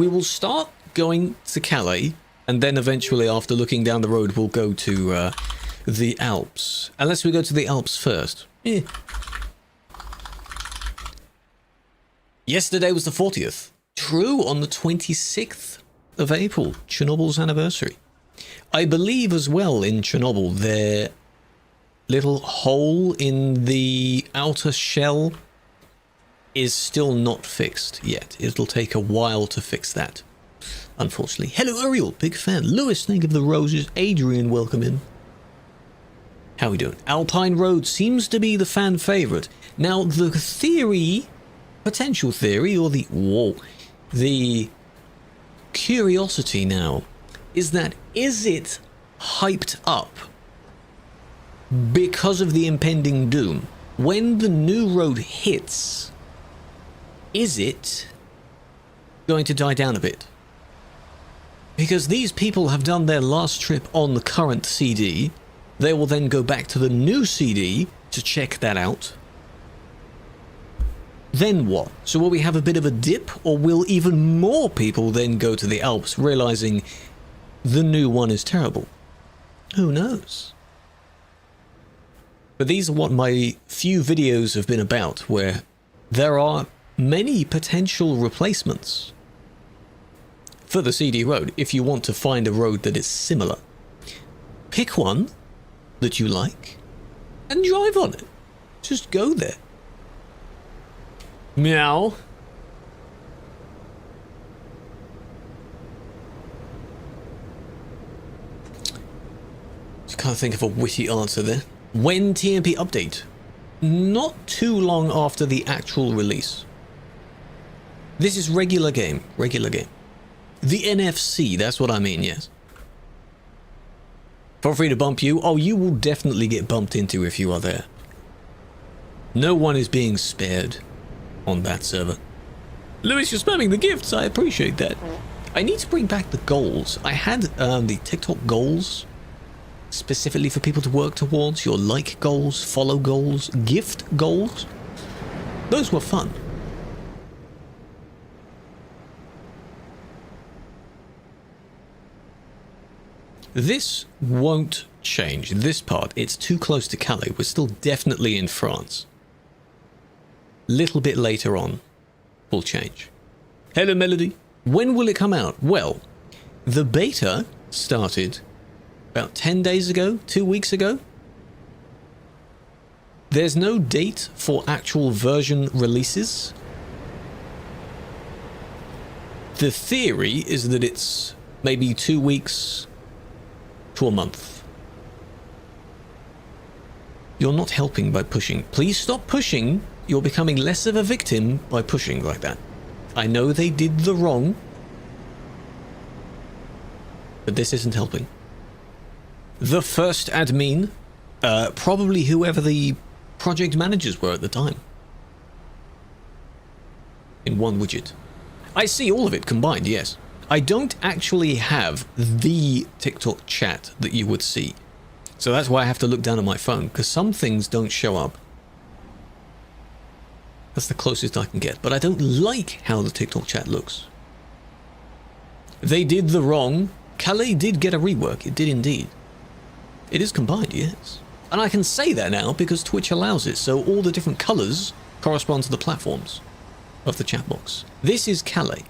we will start going to Calais, and then eventually, after looking down the road, we'll go to the Alps. Unless we go to the Alps first. Yesterday was the 40th. True, on the 26th of April, Chernobyl's anniversary. I believe as well in Chernobyl, their little hole in the outer shell is still not fixed yet. It'll take a while to fix that, unfortunately. Hello, Ariel, big fan. Lewis, thank you for the roses. Adrian, welcome in. How we doing? Alpine Road seems to be the fan favorite. Now, the theory, potential theory, or the curiosity now is that, is it hyped up because of the impending doom? When the new road hits, is it going to die down a bit? Because these people have done their last trip on the current CD. They will then go back to the new CD to check that out. Then what? So will we have a bit of a dip, or will even more people then go to the Alps, realizing the new one is terrible? Who knows? But these are what my few videos have been about, where there are many potential replacements for the CD road if you want to find a road that is similar. Pick one that you like and drive on it. Just go there. Meow. Just can't think of a witty answer there. When TMP update? Not too long after the actual release. This is regular game. The NFC, that's what I mean, yes. Feel free to bump you. Oh, you will definitely get bumped into if you are there. No one is being spared on that server. Lewis, you're spamming the gifts. I appreciate that. I need to bring back the goals. I had the TikTok goals specifically for people to work towards. Your like goals, follow goals, gift goals. Those were fun. This won't change. This part, it's too close to Calais. We're still definitely in France. Little bit later on will change. Hello, Melody. When will it come out? Well, the beta started about 10 days ago, 2 weeks ago. There's no date for actual version releases. The theory is that it's maybe 2 weeks to a month. You're not helping by pushing. Please stop pushing. You're becoming less of a victim by pushing like that. I know they did the wrong, but this isn't helping. The first admin, probably whoever the project managers were at the time, in one widget. I see all of it combined, yes. I don't actually have the TikTok chat that you would see. So that's why I have to look down at my phone, because some things don't show up. That's the closest I can get. But I don't like how the TikTok chat looks. They did the wrong. Calais did get a rework. It did indeed. It is combined, yes. And I can say that now because Twitch allows it. So all the different colors correspond to the platforms of the chat box. This is Calais.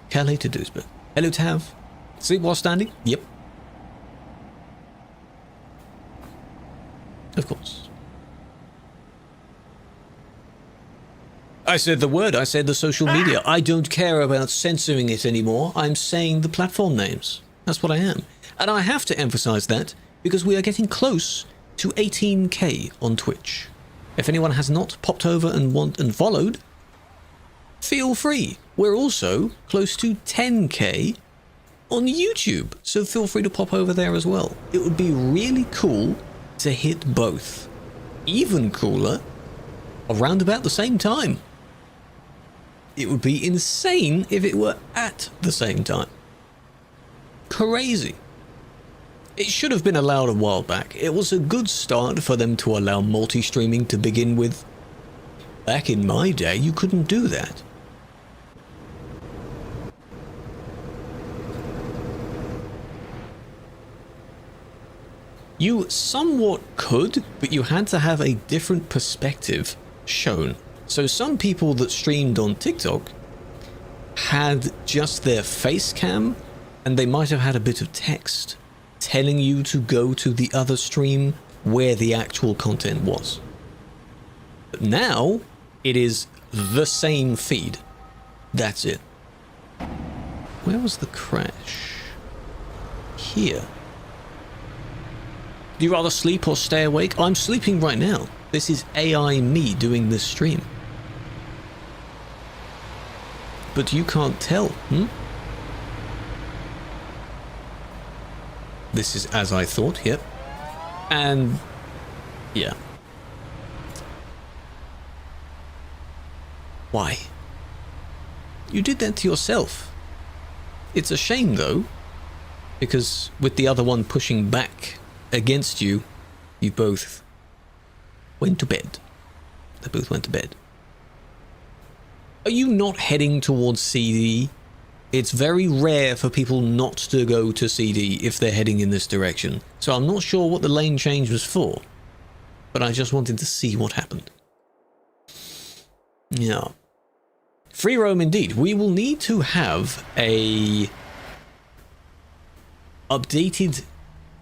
Calais to Duisburg. Hello, Tav. Sleep while standing? Yep. Of course. I said the word. I said the social media. I don't care about censoring it anymore. I'm saying the platform names. That's what I am. And I have to emphasize that because we are getting close to 18k on Twitch. If anyone has not popped over and followed, feel free. We're also close to 10k on YouTube, so feel free to pop over there as well. It would be really cool to hit both. Even cooler, around about the same time. It would be insane if it were at the same time. Crazy. It should have been allowed a while back. It was a good start for them to allow multi-streaming to begin with. Back in my day, you couldn't do that. You somewhat could, but you had to have a different perspective shown. So some people that streamed on TikTok had just their face cam, and they might have had a bit of text telling you to go to the other stream where the actual content was. But now it is the same feed. That's it. Where was the crash? Here. Do you rather sleep or stay awake? I'm sleeping right now. This is AI me doing this stream. But you can't tell, This is as I thought, yep. And yeah. Why? You did that to yourself. It's a shame though, because with the other one pushing back against you, you both went to bed. They both went to bed. Are you not heading towards CD? It's very rare for people not to go to CD if they're heading in this direction. So I'm not sure what the lane change was for, but I just wanted to see what happened. Yeah. Free roam indeed. We will need to have a updated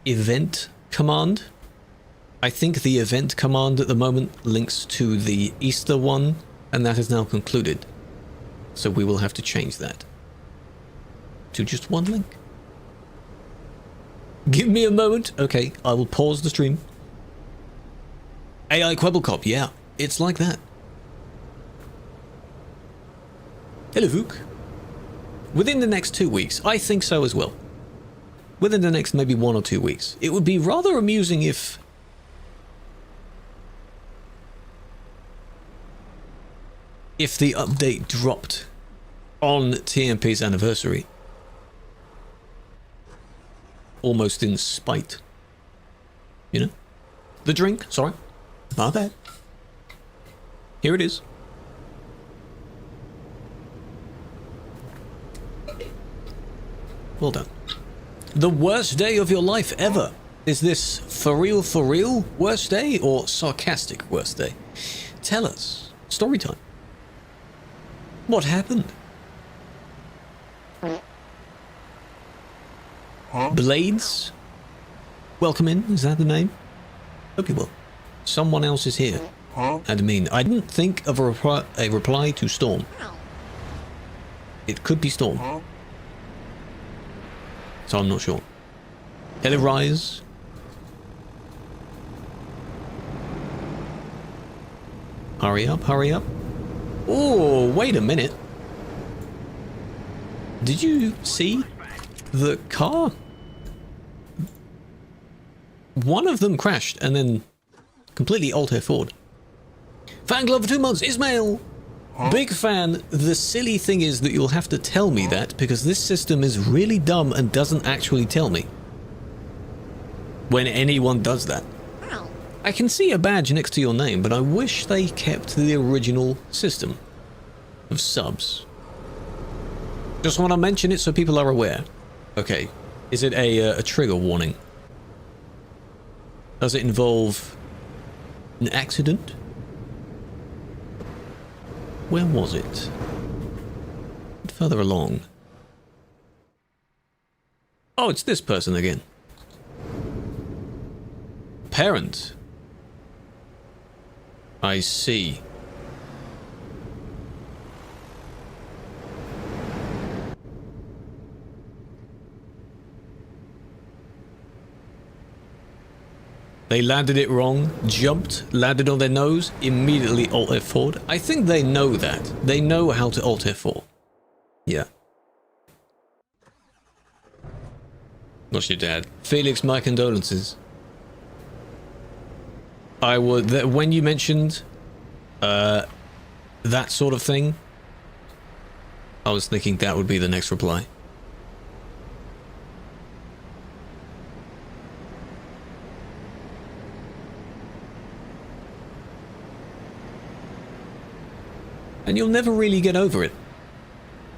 event command. I think the event command at the moment links to the Easter one, and that is now concluded. So we will have to change that to just one link. Give me a moment. Okay, I will pause the stream. AI Quebblecop, yeah, it's like that. Hello, Vuk. Within the next 2 weeks, I think so as well. Within the next maybe 1 or 2 weeks. It would be rather amusing if the update dropped on TMP's anniversary. Almost in spite. You know? The drink, sorry. My bad. Here it is. Well done. The worst day of your life ever. Is this for real worst day or sarcastic worst day? Tell us. Story time. What happened? Huh? Blades? Welcome in, is that the name? Hope you will. Someone else is here. Huh? Admin. I didn't think of a reply to Storm. It could be Storm. Huh? So I'm not sure. Hello, Rise. Hurry up, hurry up. Oh, wait a minute. Did you see the car? One of them crashed and then completely alter forward. Fan club for 2 months, Ismail. Huh? Big fan. The silly thing is that you'll have to tell me that because this system is really dumb and doesn't actually tell me when anyone does that. I can see a badge next to your name, but I wish they kept the original system of subs. Just want to mention it so people are aware. Okay, is it a trigger warning? Does it involve an accident? Where was it? Further along. Oh, it's this person again. Parent. I see. They landed it wrong, jumped, landed on their nose, immediately Alt F4'd. I think they know that. They know how to Alt F4. Yeah. What's your dad? Felix, my condolences. I would, when you mentioned that sort of thing, I was thinking that would be the next reply. And you'll never really get over it.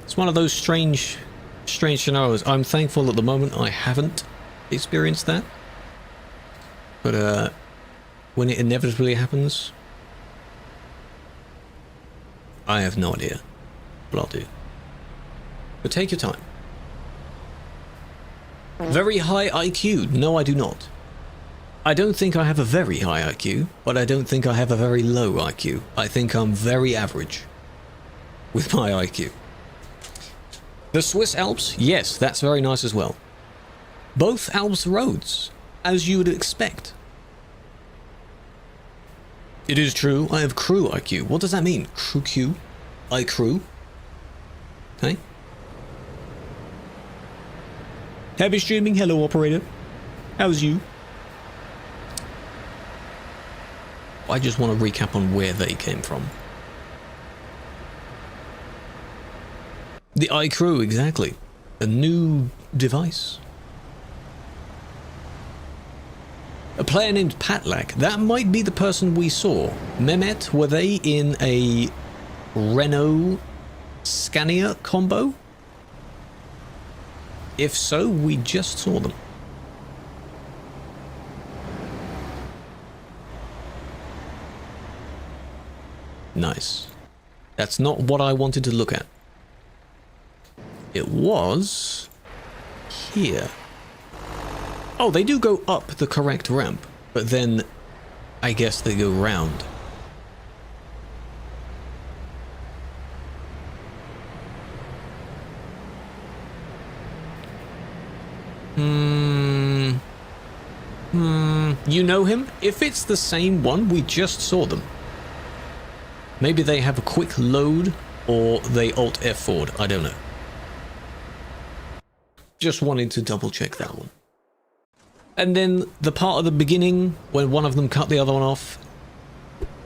It's one of those strange scenarios. I'm thankful at the moment I haven't experienced that. But when it inevitably happens, I have no idea what I'll do. But take your time. Very high IQ. No, I do not. I don't think I have a very high IQ, but I don't think I have a very low IQ. I think I'm very average with my IQ. The Swiss Alps, yes, that's very nice as well. Both Alps roads, as you would expect. It is true, I have Krew IQ. What does that mean? Krew Q? I Krew? Okay. Happy streaming, hello operator. How's you? I just want to recap on where they came from. The iCrew, exactly. A new device. A player named Patlak. That might be the person we saw. Mehmet, were they in a Renault Scania combo? If so, we just saw them. Nice. That's not what I wanted to look at. It was here. Oh, they do go up the correct ramp, but then I guess they go round. You know him? If it's the same one, we just saw them. Maybe they have a quick load, or they alt F forward. I don't know. Just wanted to double check that one. And then the part of the beginning, when one of them cut the other one off,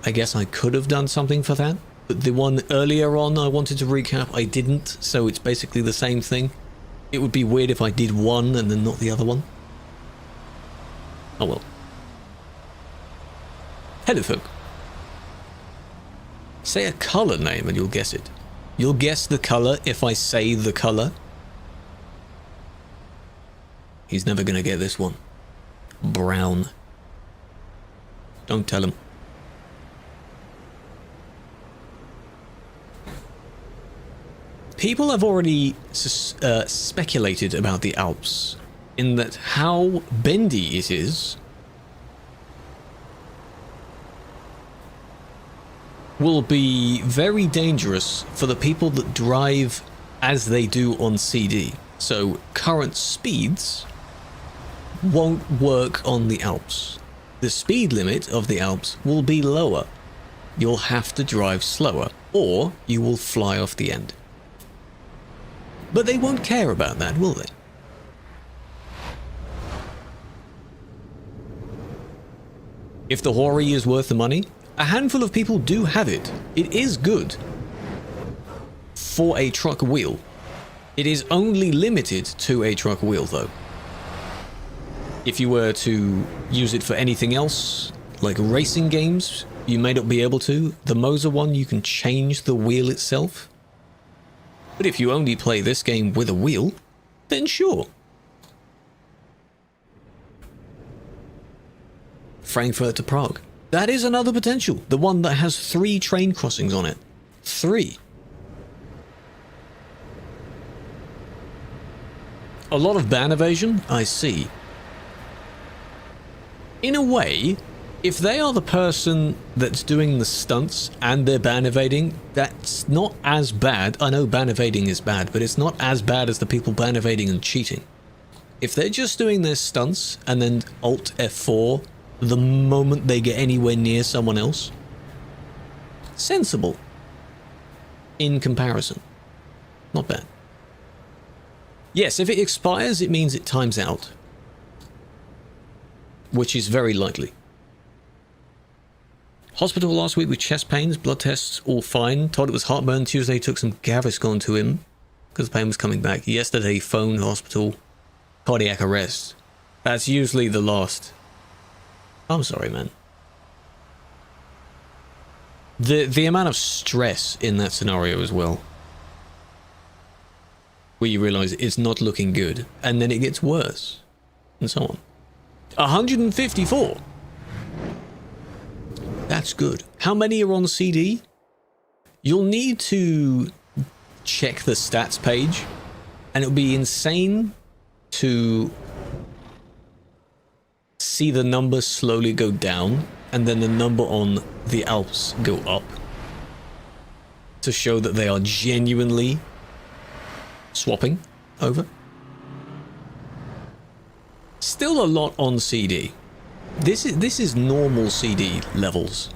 I guess I could have done something for that. But the one earlier on I wanted to recap, I didn't, so it's basically the same thing. It would be weird if I did one and then not the other one. Oh well. Hello folk. Say a colour name and you'll guess it. You'll guess the colour if I say the colour. He's never gonna get this one. Brown. Don't tell him. People have already speculated about the Alps, in that how bendy it is will be very dangerous for the people that drive as they do on CD. So current speeds won't work on the Alps. The speed limit of the Alps will be lower. You'll have to drive slower, or you will fly off the end. But they won't care about that, will they? If the Hori is worth the money, a handful of people do have it. It is good for a truck wheel. It is only limited to a truck wheel though. If you were to use it for anything else, like racing games, you may not be able to. The Moser one, you can change the wheel itself. But if you only play this game with a wheel, then sure. Frankfurt to Prague. That is another potential. The one that has 3 train crossings on it. 3. A lot of ban evasion? I see. In a way, if they are the person that's doing the stunts and they're ban evading, that's not as bad. I know ban evading is bad, but it's not as bad as the people ban evading and cheating. If they're just doing their stunts and then alt F4 the moment they get anywhere near someone else, sensible in comparison. Not bad. Yes, if it expires, it means it times out, which is very likely. Hospital last week with chest pains, blood tests all fine. Told it was heartburn. Tuesday took some Gaviscon to him because the pain was coming back. Yesterday phoned hospital, cardiac arrest. That's usually the last. I'm sorry, man. The amount of stress in that scenario as well, where you realize it's not looking good and then it gets worse and so on. 154. That's good. How many are on CD? You'll need to check the stats page, and it'll be insane to see the number slowly go down and then the number on the Alps go up to show that they are genuinely swapping over. Still a lot on CD. This is normal CD levels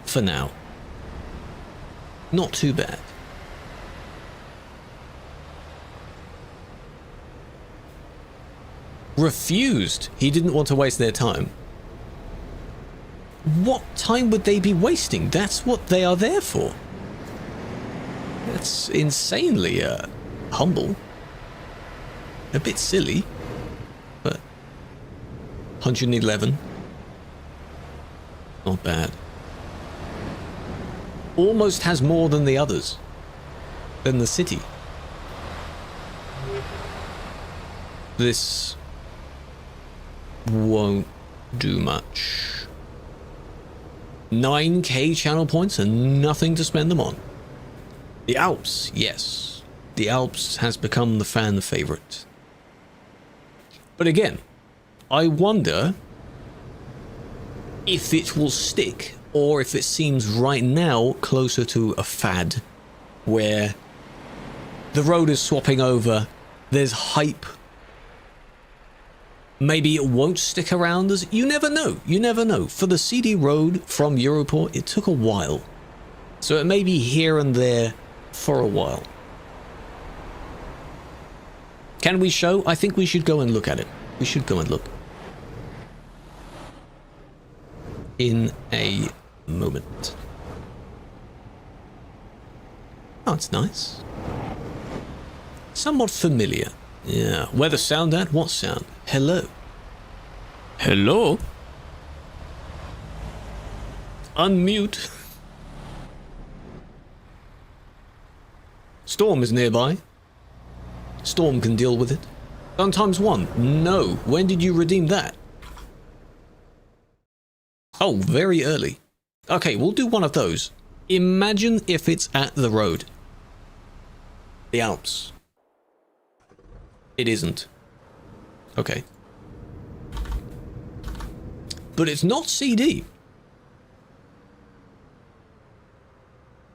for now. Not too bad. Refused. He didn't want to waste their time. What time would they be wasting? That's what they are there for. That's insanely humble. A bit silly, but 111. Not bad. Almost has more than the others. Than the city. This won't do much. 9k channel points and nothing to spend them on. The Alps, yes. The Alps has become the fan favorite. But again, I wonder if it will stick, or if it seems right now closer to a fad where the road is swapping over, there's hype. Maybe it won't stick around as... You never know. You never know. For the CD road from Europort, it took a while. So it may be here and there for a while. Can we show? I think we should go and look at it. We should go and look. In a moment. Oh, it's nice. Somewhat familiar. Yeah. Where the sound at? What sound? Hello. Hello? Unmute. Storm is nearby. Storm can deal with it. Done ×1. No. When did you redeem that? Oh, very early. Okay, we'll do one of those. Imagine if it's at the road. The Alps. It isn't. Okay. But it's not CD.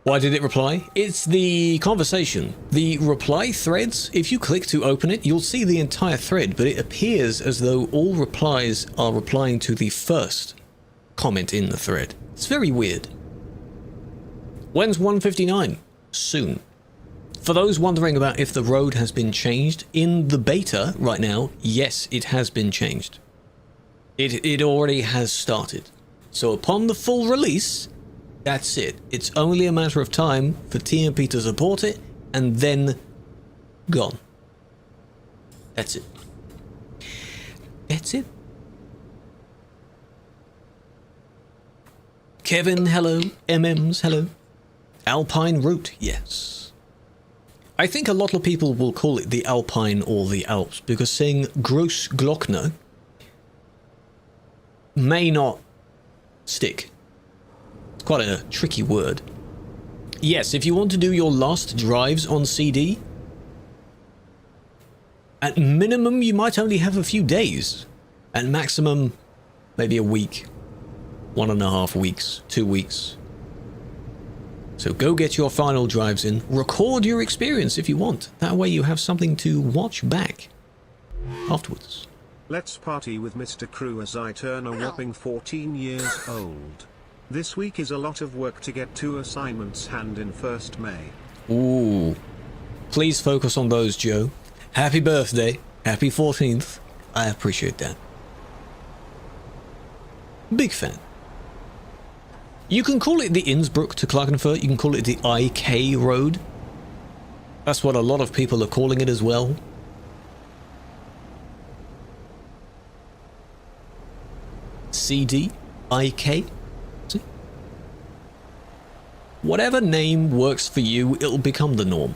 Why did it reply? It's the conversation. The reply threads, if you click to open it, you'll see the entire thread, but it appears as though all replies are replying to the first comment in the thread. It's very weird. When's 159? Soon. For those wondering about if the road has been changed, in the beta right now, yes, it has been changed. It already has started. So upon the full release, that's it. It's only a matter of time for TMP to support it, and then gone. That's it. That's it. Kevin, hello. MMs, hello. Alpine route, yes. I think a lot of people will call it the Alpine or the Alps, because saying Großglockner may not stick. It's quite a tricky word. Yes, if you want to do your last drives on CD, at minimum you might only have a few days. At maximum, maybe a week. 1.5 weeks, 2 weeks. So go get your final drives in, record your experience if you want. That way you have something to watch back afterwards. Let's party with Mr. Krew as I turn a whopping 14 years old. This week is a lot of work to get 2 assignments hand in 1st May. Ooh. Please focus on those, Joe. Happy birthday. Happy 14th. I appreciate that. Big fan. You can call it the Innsbruck to Klagenfurt. You can call it the IK road. That's what a lot of people are calling it as well. CD, IK. See? Whatever name works for you, it'll become the norm.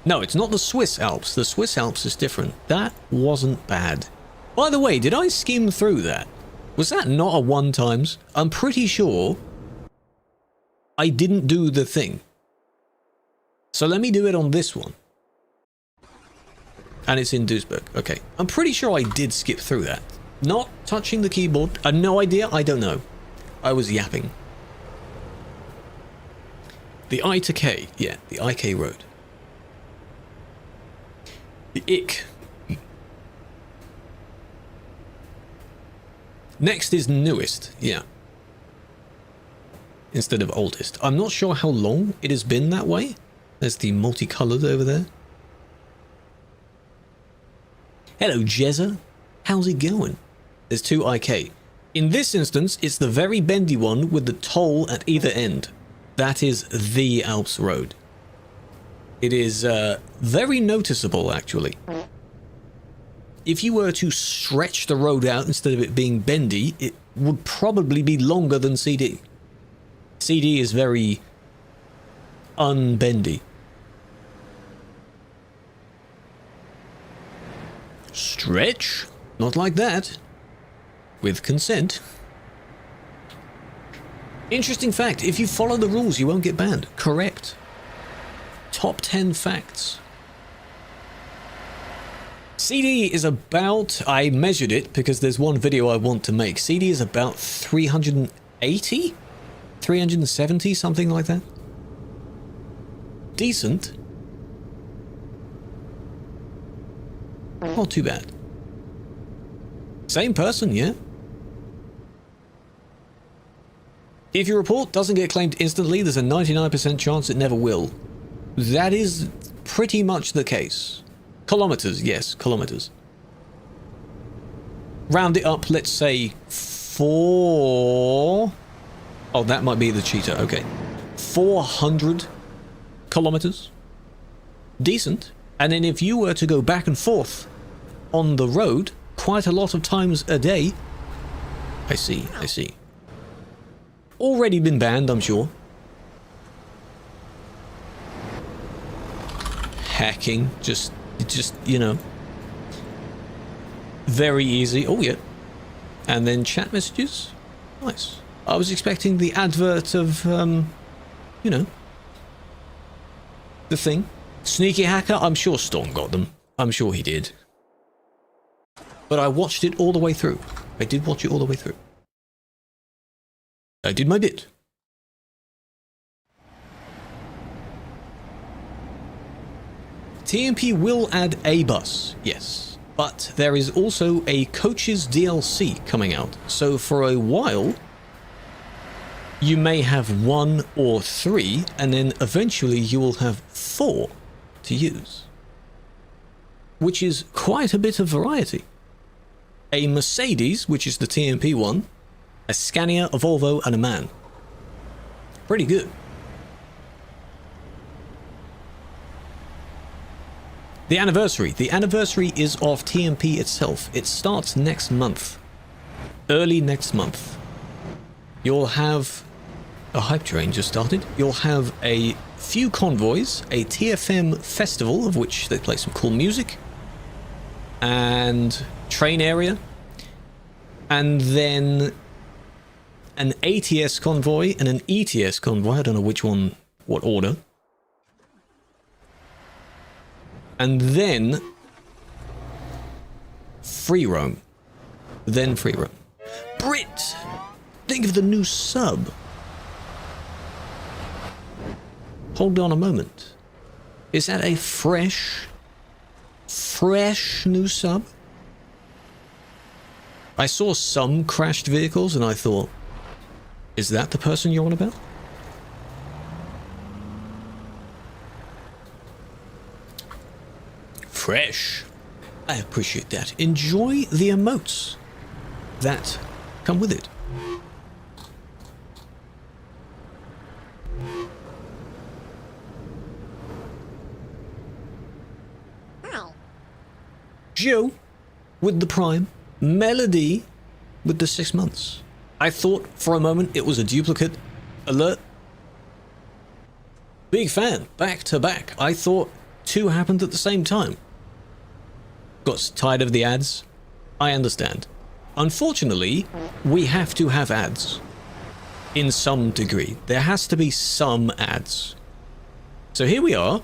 No, it's not the Swiss Alps. The Swiss Alps is different. That wasn't bad. By the way, did I skim through that? Was that not a 1 times? I'm pretty sure I didn't do the thing. So let me do it on this one. And it's in Duisburg. Okay. I'm pretty sure I did skip through that. Not touching the keyboard. I have no idea. I don't know. I was yapping. The I to K. Yeah, the IK road. The ick. Next is newest. Yeah. Instead of oldest. I'm not sure how long it has been that way. There's the multicolored over there. Hello, Jezza. How's it going? There's 2 IK. In this instance, it's the very bendy one with the toll at either end. That is the Alps Road. It is very noticeable, actually. If you were to stretch the road out instead of it being bendy, it would probably be longer than CD. CD is very unbendy. Stretch? Not like that. With consent. Interesting fact, if you follow the rules, you won't get banned. Correct. Top 10 facts. CD is about, I measured it because there's one video I want to make. CD is about 380? 370, something like that. Decent. Not too bad. Same person, yeah? If your report doesn't get claimed instantly, there's a 99% chance it never will. That is pretty much the case. Kilometers, yes, kilometers. Round it up, let's say 4... Oh, that might be the cheater, okay. 400 kilometers. Decent. And then if you were to go back and forth on the road quite a lot of times a day... I see, I see. Already been banned, I'm sure. Hacking, just, you know. Very easy. Oh, yeah. And then chat messages. Nice. I was expecting the advert of, you know, the thing. Sneaky hacker, I'm sure Storm got them. I'm sure he did. But I watched it all the way through. I did watch it all the way through. I did my bit. TMP will add a bus, yes. But there is also a Coaches DLC coming out. So for a while, you may have 1 or 3, and then eventually you will have 4 to use. Which is quite a bit of variety. A Mercedes, which is the TMP one, a Scania, a Volvo, and a MAN. Pretty good. The anniversary. The anniversary is of TMP itself. It starts next month. Early next month. You'll have... A hype train just started. You'll have a few convoys, a TFM festival, of which they play some cool music, and train area, and then an ATS convoy and an ETS convoy. I don't know which one, what order. And then free roam. Then free roam. Brit! Think of the new sub. Hold on a moment. Is that a fresh new sub? I saw some crashed vehicles and I thought, is that the person you're on about? Fresh. I appreciate that. Enjoy the emotes that come with it. Joe with the Prime, Melody with the 6 months. I thought for a moment it was a duplicate alert. Big fan, back to back. I thought 2 happened at the same time. Got tired of the ads. I understand. Unfortunately, we have to have ads. In some degree. There has to be some ads. So here we are.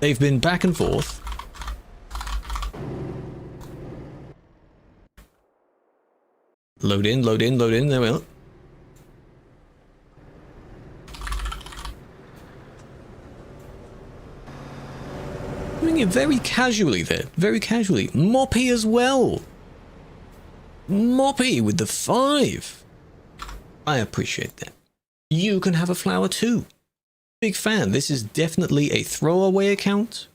They've been back and forth. Load in, load in, load in. There we are. Doing it very casually there. Very casually. Moppy as well. Moppy with the 5. I appreciate that. You can have a flower too. Big fan. This is definitely a throwaway account.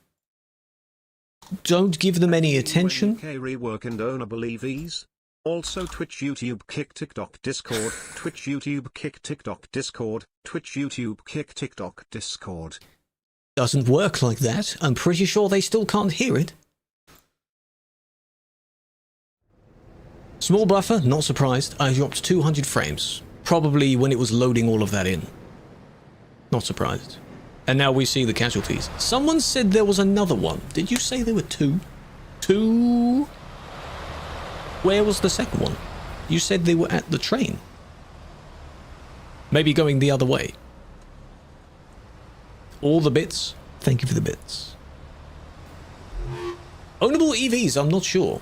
Don't give them any attention. Rework and own, I believe these. Also Twitch, YouTube, Kick, TikTok, Discord, Twitch, YouTube, Kick, TikTok, Discord, Twitch, YouTube, Kick, TikTok, Discord. Doesn't work like that. I'm pretty sure they still can't hear it. Small buffer, not surprised. I dropped 200 frames. Probably when it was loading all of that in. Not surprised. And now we see the casualties. Someone said there was another one. Did you say there were 2? 2? Where was the second one? You said they were at the train. Maybe going the other way. All the bits? Thank you for the bits. Ownable EVs, I'm not sure.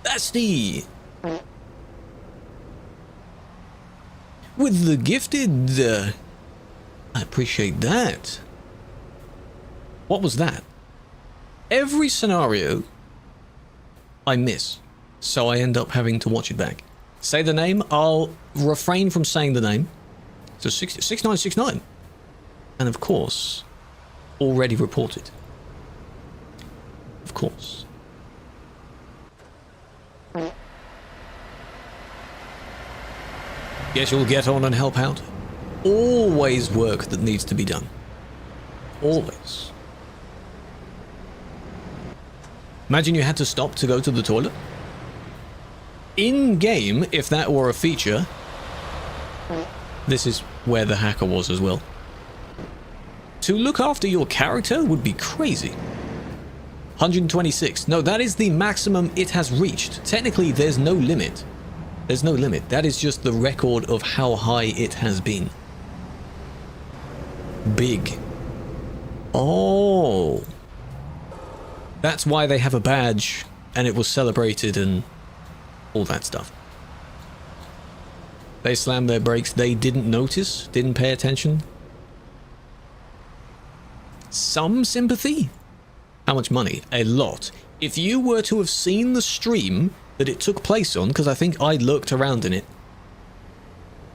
That's the... With the gifted... I appreciate that. What was that? Every scenario I miss, so I end up having to watch it back. Say the name, I'll refrain from saying the name. So 6969. And of course, already reported. Of course. Guess you'll get on and help out. Always work that needs to be done. Always. Imagine you had to stop to go to the toilet. In-game, if that were a feature, this is where the hacker was as well. To look after your character would be crazy. 126. No, that is the maximum it has reached. Technically, there's no limit. There's no limit. That is just the record of how high it has been. Big. Oh. That's why they have a badge and it was celebrated and all that stuff. They slammed their brakes. They didn't notice, didn't pay attention. Some sympathy? How much money? A lot. If you were to have seen the stream that it took place on, because I think I lurked around in it,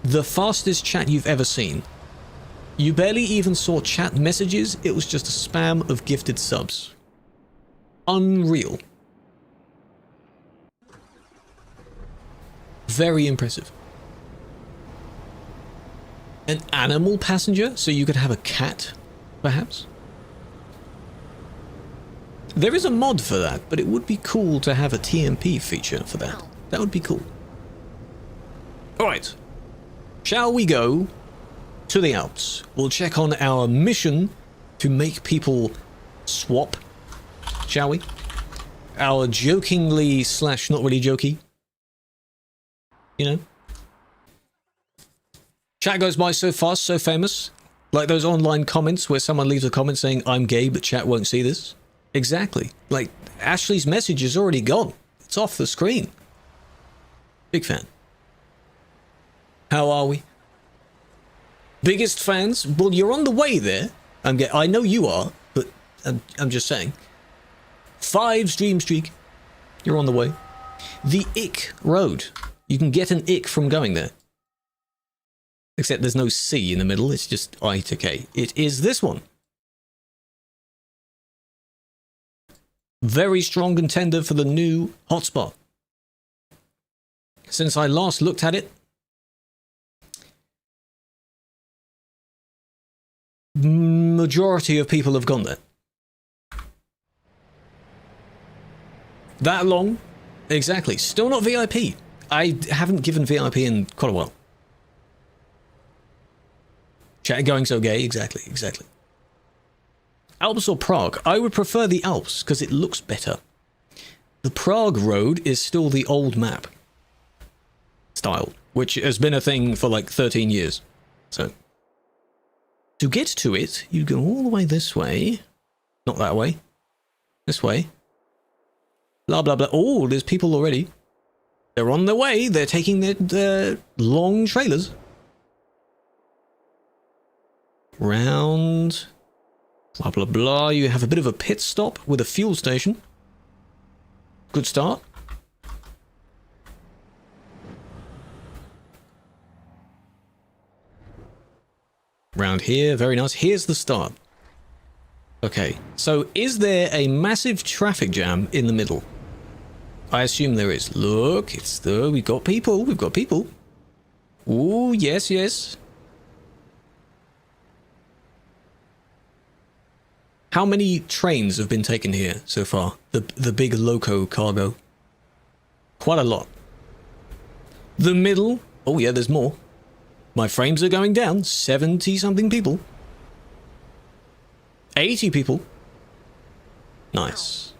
the fastest chat you've ever seen. You barely even saw chat messages, it was just a spam of gifted subs. Unreal. Very impressive. An animal passenger, so you could have a cat, perhaps? There is a mod for that, but it would be cool to have a TMP feature for that. That would be cool. Alright. Shall we go to the Alps? We'll check on our mission to make people swap. Shall we? Our jokingly slash not really jokey. You know? Chat goes by so fast, so famous. Like those online comments where someone leaves a comment saying, I'm gay, but chat won't see this. Exactly. Like, Ashley's message is already gone. It's off the screen. Big fan. How are we? Biggest fans? Well, you're on the way there. I know you are, but I'm just saying. 5 stream streak. You're on the way. The Ick Road. You can get an ick from going there. Except there's no C in the middle, it's just I to K. It is this one. Very strong contender for the new hotspot. Since I last looked at it, majority of people have gone there. That long? Exactly. Still not VIP. I haven't given VIP in quite a while. Chat going so gay. Exactly, exactly. Alps or Prague? I would prefer the Alps because it looks better. the Prague road is still the old map style, which has been a thing for like 13 years. So, to get to it, you go all the way this way. Not that way. This way. Blah, blah, blah. Oh, there's people already. They're on their way. They're taking their long trailers. Round. Blah, blah, blah. You have a bit of a pit stop with a fuel station. Good start. Round here. Very nice. Here's the start. Okay. So, is there a massive traffic jam in the middle? I assume there is. Look, it's the... We've got people. We've got people. Ooh, yes, yes. How many trains have been taken here so far? The big loco cargo. Quite a lot. The middle. Oh yeah, there's more. My frames are going down. 70-something people. 80 people. Nice.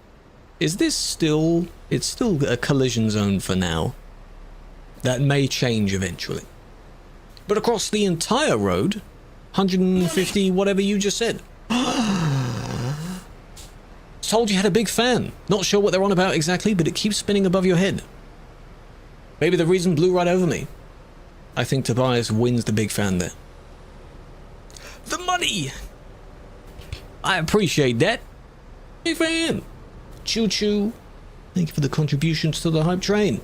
Is this still... It's still a collision zone for now. That may change eventually. But across the entire road, 150, whatever you just said. Told you had a big fan. Not sure what they're on about exactly, but it keeps spinning above your head. Maybe the reason blew right over me. I think Tobias wins the big fan there. The money! I appreciate that. Big fan. Choo choo. Thank you for the contributions to the hype train.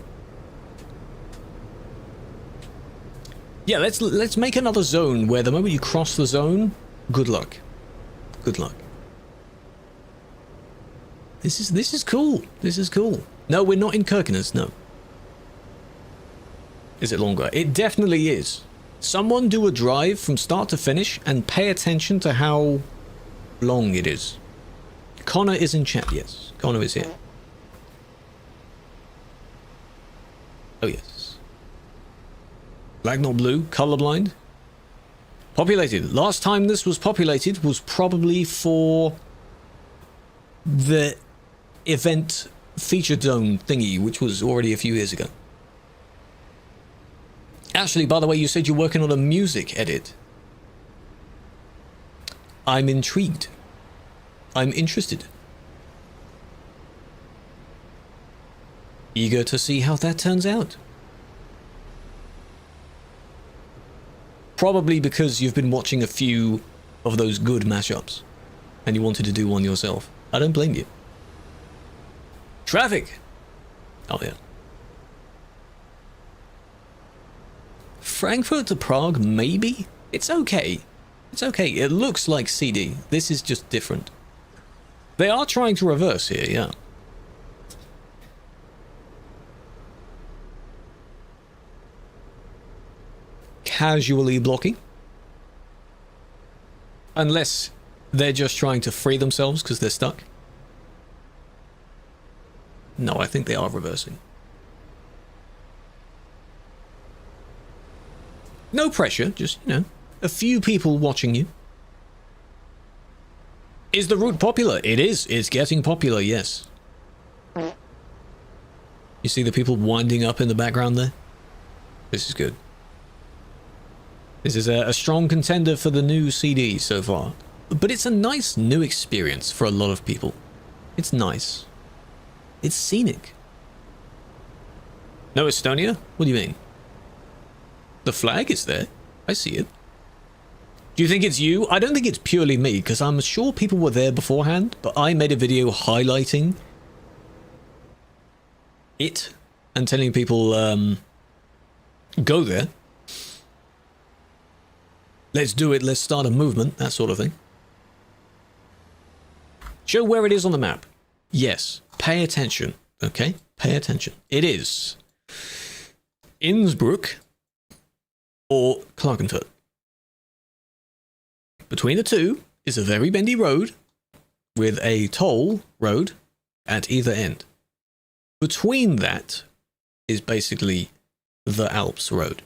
Yeah, let's make another zone where the moment you cross the zone, good luck. Good luck. This is cool. This is cool. No, we're not in Kirkenes, no. Is it longer? It definitely is. Someone do a drive from start to finish and pay attention to how long it is. Connor is in chat, yes. Connor is here. Oh, yes. Black, not blue. Colorblind. Populated. Last time this was populated was probably for the event feature zone thingy, which was already a few years ago. Actually, by the way, you said you're working on a music edit. I'm intrigued. I'm interested. Eager to see how that turns out. Probably because you've been watching a few of those good mashups and you wanted to do one yourself. I don't blame you. Traffic! Oh yeah. Frankfurt to Prague, maybe? It's okay. It's okay. It looks like CD. This is just different. They are trying to reverse here, yeah. Casually blocking. Unless they're just trying to free themselves because they're stuck. No, I think they are reversing. No pressure, just, you know, a few people watching you. Is the route popular? It is. It's getting popular, yes. You see the people winding up in the background there? This is good. This is a strong contender for the new CD so far. But it's a nice new experience for a lot of people. It's nice. It's scenic. No Estonia? What do you mean? The flag is there. I see it. Do you think it's you? I don't think it's purely me, because I'm sure people were there beforehand, but I made a video highlighting it and telling people, go there. Let's do it, let's start a movement, that sort of thing. Show where it is on the map. Yes, pay attention, okay? Pay attention. It is Innsbruck or Klagenfurt. Between the two is a very bendy road with a toll road at either end. Between that is basically the Alps road.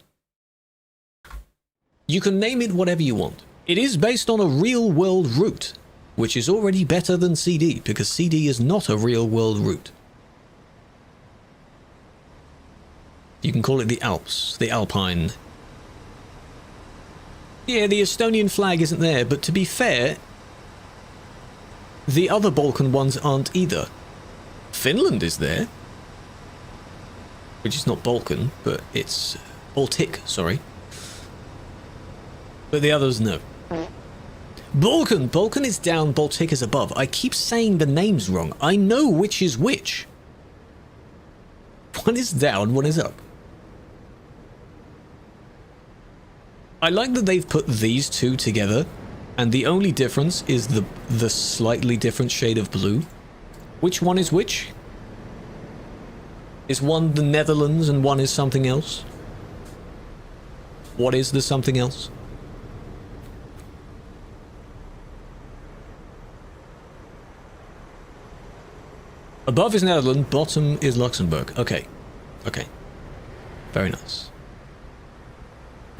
You can name it whatever you want. It is based on a real-world route, which is already better than CD, because CD is not a real-world route. You can call it the Alps, the Alpine. Yeah, the Estonian flag isn't there, but to be fair, the other Balkan ones aren't either. Finland is there, which is not Balkan, but it's Baltic, sorry. But the others, no. Balkan is down, Baltic is above. I keep saying the names wrong. I know which is which. One is down, one is up. I like that they've put these two together, and the only difference is the slightly different shade of blue. Which one is which? Is one the Netherlands and one is something else? What is the something else? Above is Netherlands, bottom is Luxembourg. Okay. Okay. Very nice.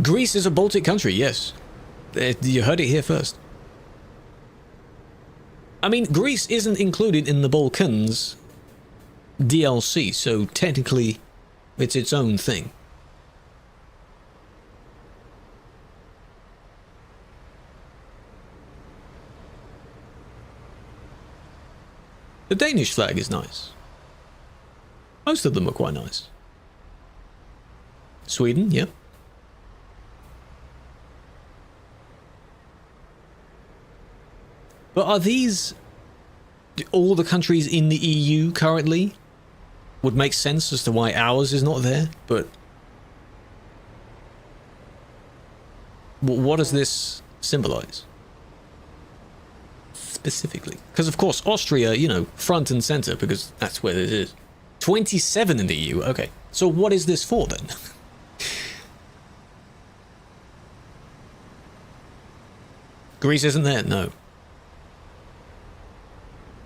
Greece is a Baltic country, yes. You heard it here first. I mean, Greece isn't included in the Balkans DLC, so technically it's its own thing. The Danish flag is nice. Most of them are quite nice. Sweden, yep. But are these all the countries in the EU currently? Would make sense as to why ours is not there, but what does this symbolize? Specifically. Because of course Austria, you know, front and center, because that's where it is. 27 in the EU, okay. So what is this for then? Greece isn't there? No.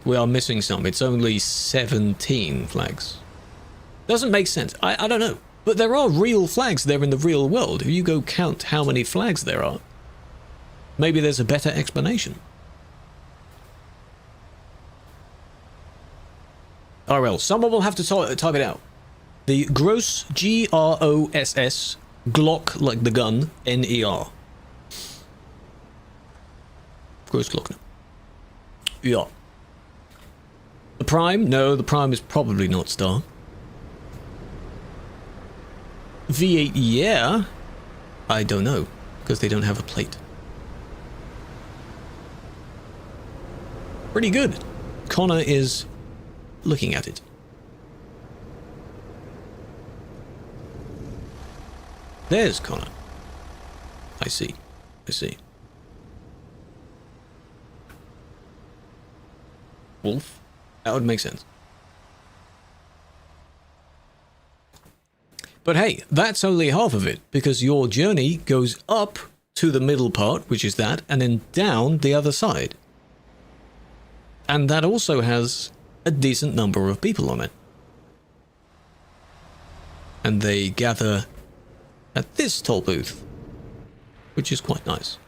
We are missing some. It's only 17 flags. Doesn't make sense. I don't know. But there are real flags there in the real world. If you go count how many flags there are, maybe there's a better explanation. RL. Someone will have to type it out. The gross, Gross, Glock, like the gun, N-E-R. Gross Glockner. Yeah. The Prime? No, the Prime is probably not Star. V8, yeah. I don't know, because they don't have a plate. Pretty good. Connor is looking at it. There's Connor. I see. I see. Wolf? That would make sense. But hey, that's only half of it, because your journey goes up to the middle part, which is that, and then down the other side. And that also has a decent number of people on it. And they gather at this toll booth, which is quite nice.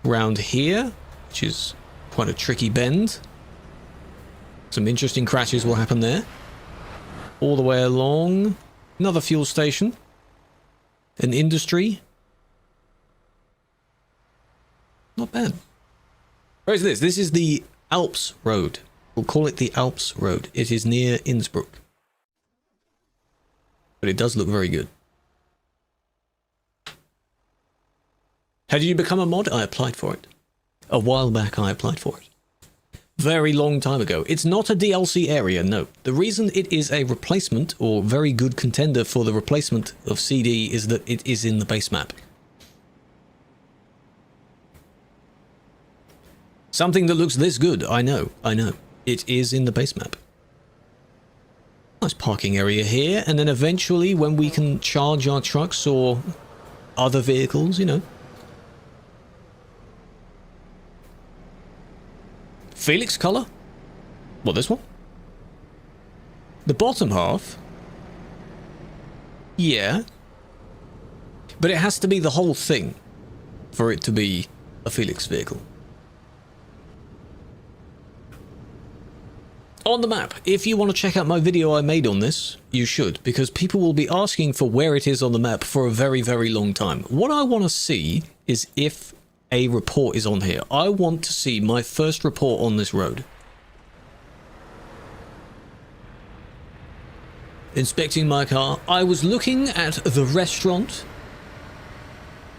Round here, which is quite a tricky bend. Some interesting crashes will happen there. All the way along. Another fuel station. An industry. Not bad. Where is this? This is the Alps Road. We'll call it the Alps Road. It is near Innsbruck. But it does look very good. How did you become a mod? I applied for it. A while back I applied for it. Very long time ago. It's not a DLC area, no. The reason it is a replacement, or very good contender for the replacement of CD, is that it is in the base map. Something that looks this good, I know. It is in the base map. Nice parking area here, and then eventually when we can charge our trucks or other vehicles, you know. Felix color? What, this one? The bottom half? Yeah. But it has to be the whole thing for it to be a Felix vehicle. On the map, if you want to check out my video I made on this, you should, because people will be asking for where it is on the map for a very, very long time. What I want to see is if a report is on here. I want to see my first report on this road. Inspecting my car, I was looking at the restaurant,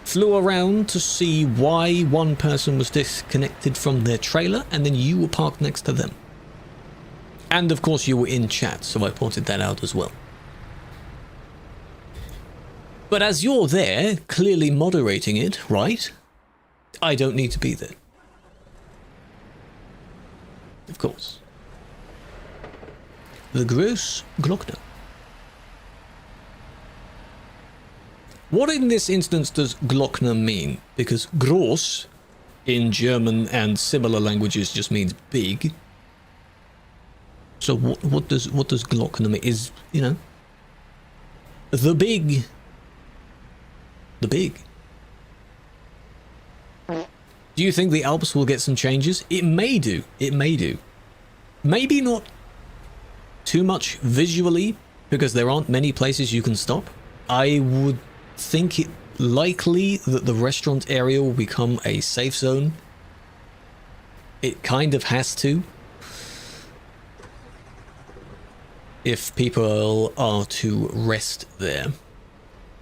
flew around to see why one person was disconnected from their trailer, and then you were parked next to them. And of course you were in chat, so I pointed that out as well. But as you're there, clearly moderating it, right? I don't need to be there. Of course. The Gross Glockner. What in this instance does Glockner mean? Because gross in German and similar languages just means big. So what does Glockner mean? Is, you know, the big. Do you think the Alps will get some changes? It may do. It may do. Maybe not too much visually, because there aren't many places you can stop. I would think it likely that the restaurant area will become a safe zone. It kind of has to. If people are to rest there,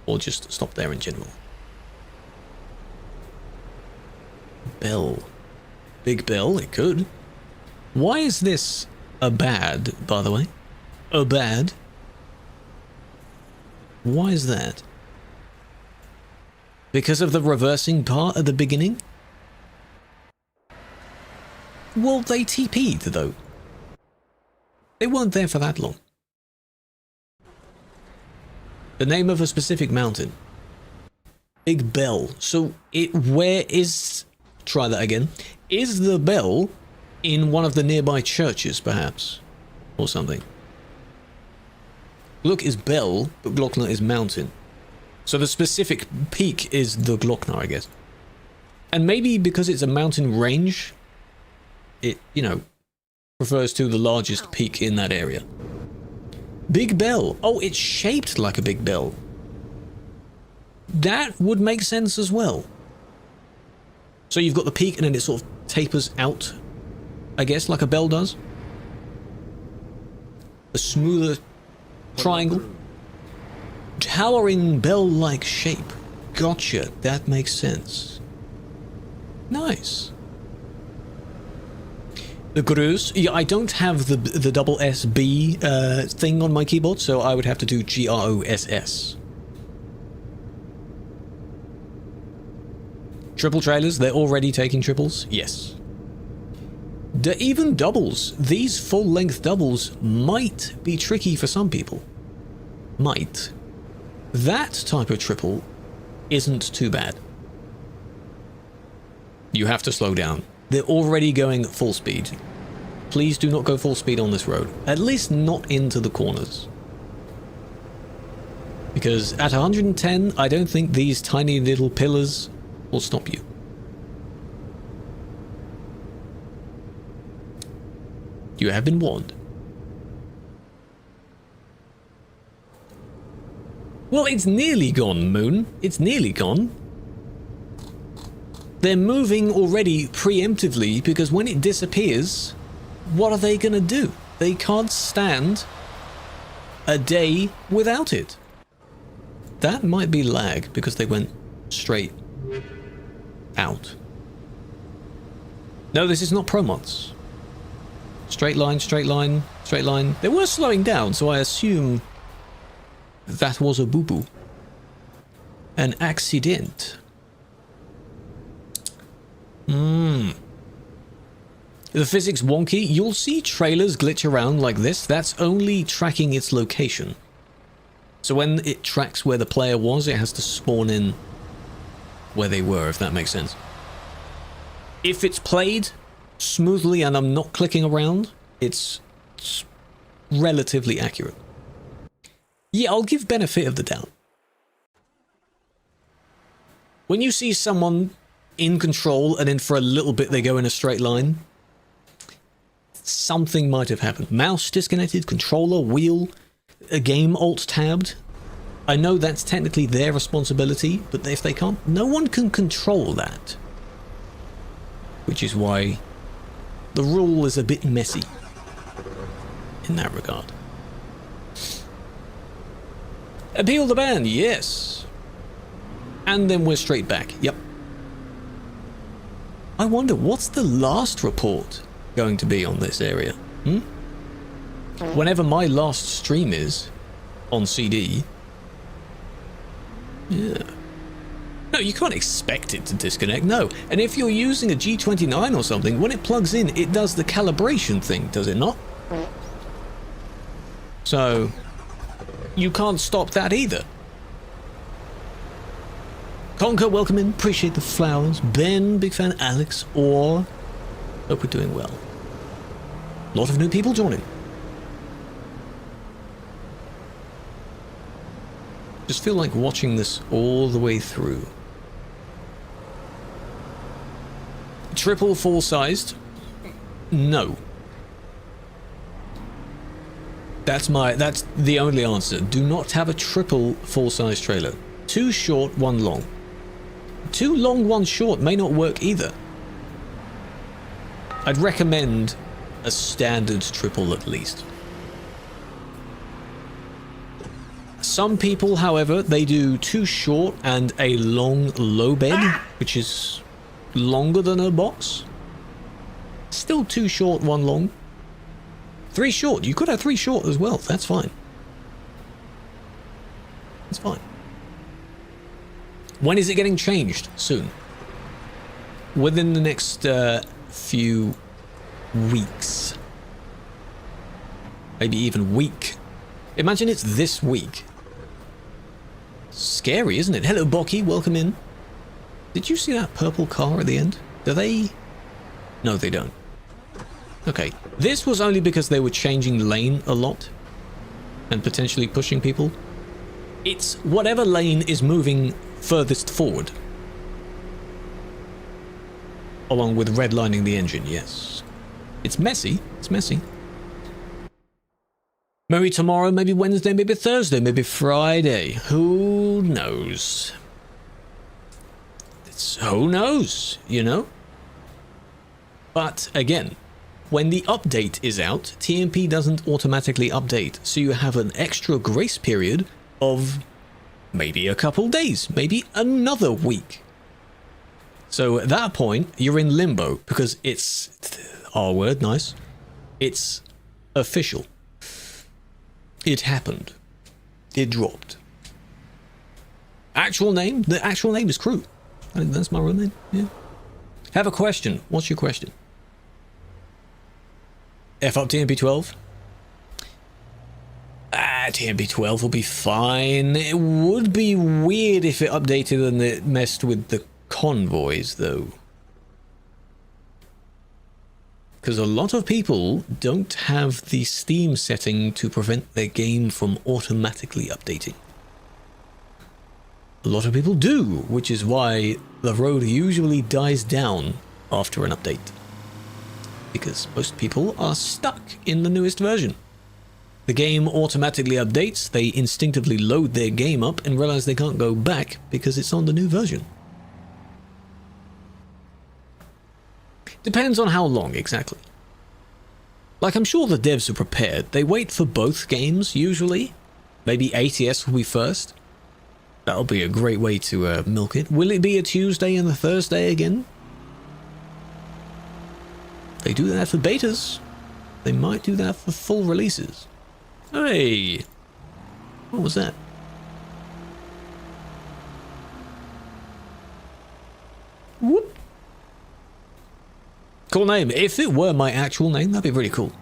or just stop there in general. Bell. Big bell, it could. Why is this a bad, by the way? A bad? Why is that? Because of the reversing part at the beginning? Well, they TP'd though. They weren't there for that long. The name of a specific mountain. Big Bell. So where is, try that again. Is the bell in one of the nearby churches, perhaps? Or something. Glock is bell, but Glockner is mountain. So the specific peak is the Glockner, I guess. And maybe because it's a mountain range, it, you know, refers to the largest peak in that area. Big bell. Oh, it's shaped like a big bell. That would make sense as well. So you've got the peak and then it sort of tapers out, I guess, like a bell does. A smoother triangle. Towering bell-like shape. Gotcha. That makes sense. Nice. The Gross. Yeah, I don't have the double SB thing on my keyboard, so I would have to do GROSS. Triple trailers, they're already taking triples? Yes. Even doubles. These full-length doubles might be tricky for some people. Might. That type of triple isn't too bad. You have to slow down. They're already going full speed. Please do not go full speed on this road. At least not into the corners. Because at 110, I don't think these tiny little pillars will stop you. You have been warned. Well, it's nearly gone, Moon. It's nearly gone. They're moving already preemptively because when it disappears, what are they going to do? They can't stand a day without it. That might be lag because they went straight out. No, this is not Promods. Straight line, straight line, straight line. They were slowing down, so I assume that was a boo-boo. An accident. The physics wonky. You'll see trailers glitch around like this. That's only tracking its location. So when it tracks where the player was, it has to spawn in where they were, if that makes sense. If it's played smoothly and I'm not clicking around, it's relatively accurate. Yeah, I'll give benefit of the doubt. When you see someone in control and then for a little bit they go in a straight line, something might have happened. Mouse disconnected, controller, wheel, a game alt-tabbed. I know that's technically their responsibility, but if they can't, no one can control that. Which is why the rule is a bit messy in that regard. Appeal the ban, yes. And then we're straight back, yep. I wonder, what's the last report going to be on this area? Whenever my last stream is on CD. Yeah. No, you can't expect it to disconnect, no. And if you're using a G29 or something, when it plugs in, it does the calibration thing, does it not? So, you can't stop that either. Conker, welcome in. Appreciate the flowers. Ben, big fan. Alex, or hope we're doing well. A lot of new people joining. Just feel like watching this all the way through. Triple full-sized? No. That's the only answer. Do not have a triple full-size trailer. Too short, one long. Too long, one short may not work either. I'd recommend a standard triple at least. Some people, however, they do too short and a long low bed, which is longer than a box. Still too short, one long. Three short. You could have three short as well. That's fine. It's fine. When is it getting changed? Soon. Within the next few weeks. Maybe even week. Imagine it's this week. Scary, isn't it? Hello, Bocky. Welcome in. Did you see that purple car at the end? Do they? No, they don't. Okay. This was only because they were changing lane a lot and potentially pushing people. It's whatever lane is moving furthest forward. Along with redlining the engine, yes. It's messy. It's messy. Maybe tomorrow, maybe Wednesday, maybe Thursday, maybe Friday. Who knows? Who knows, you know? But again, when the update is out, TMP doesn't automatically update. So you have an extra grace period of maybe a couple days, maybe another week. So at that point, you're in limbo because it's, R word, nice. It's official. It happened. It dropped. Actual name? The actual name is Krew. I think that's my real name, yeah. Have a question. What's your question? F up TMP12? TMP12 will be fine. It would be weird if it updated and it messed with the convoys, though. Because a lot of people don't have the Steam setting to prevent their game from automatically updating. A lot of people do, which is why the road usually dies down after an update. Because most people are stuck in the newest version. The game automatically updates, they instinctively load their game up and realize they can't go back because it's on the new version. Depends on how long, exactly. Like, I'm sure the devs are prepared. They wait for both games, usually. Maybe ATS will be first. That'll be a great way to milk it. Will it be a Tuesday and a Thursday again? They do that for betas. They might do that for full releases. Hey! What was that? Whoop! Cool name. If it were my actual name, that'd be really cool.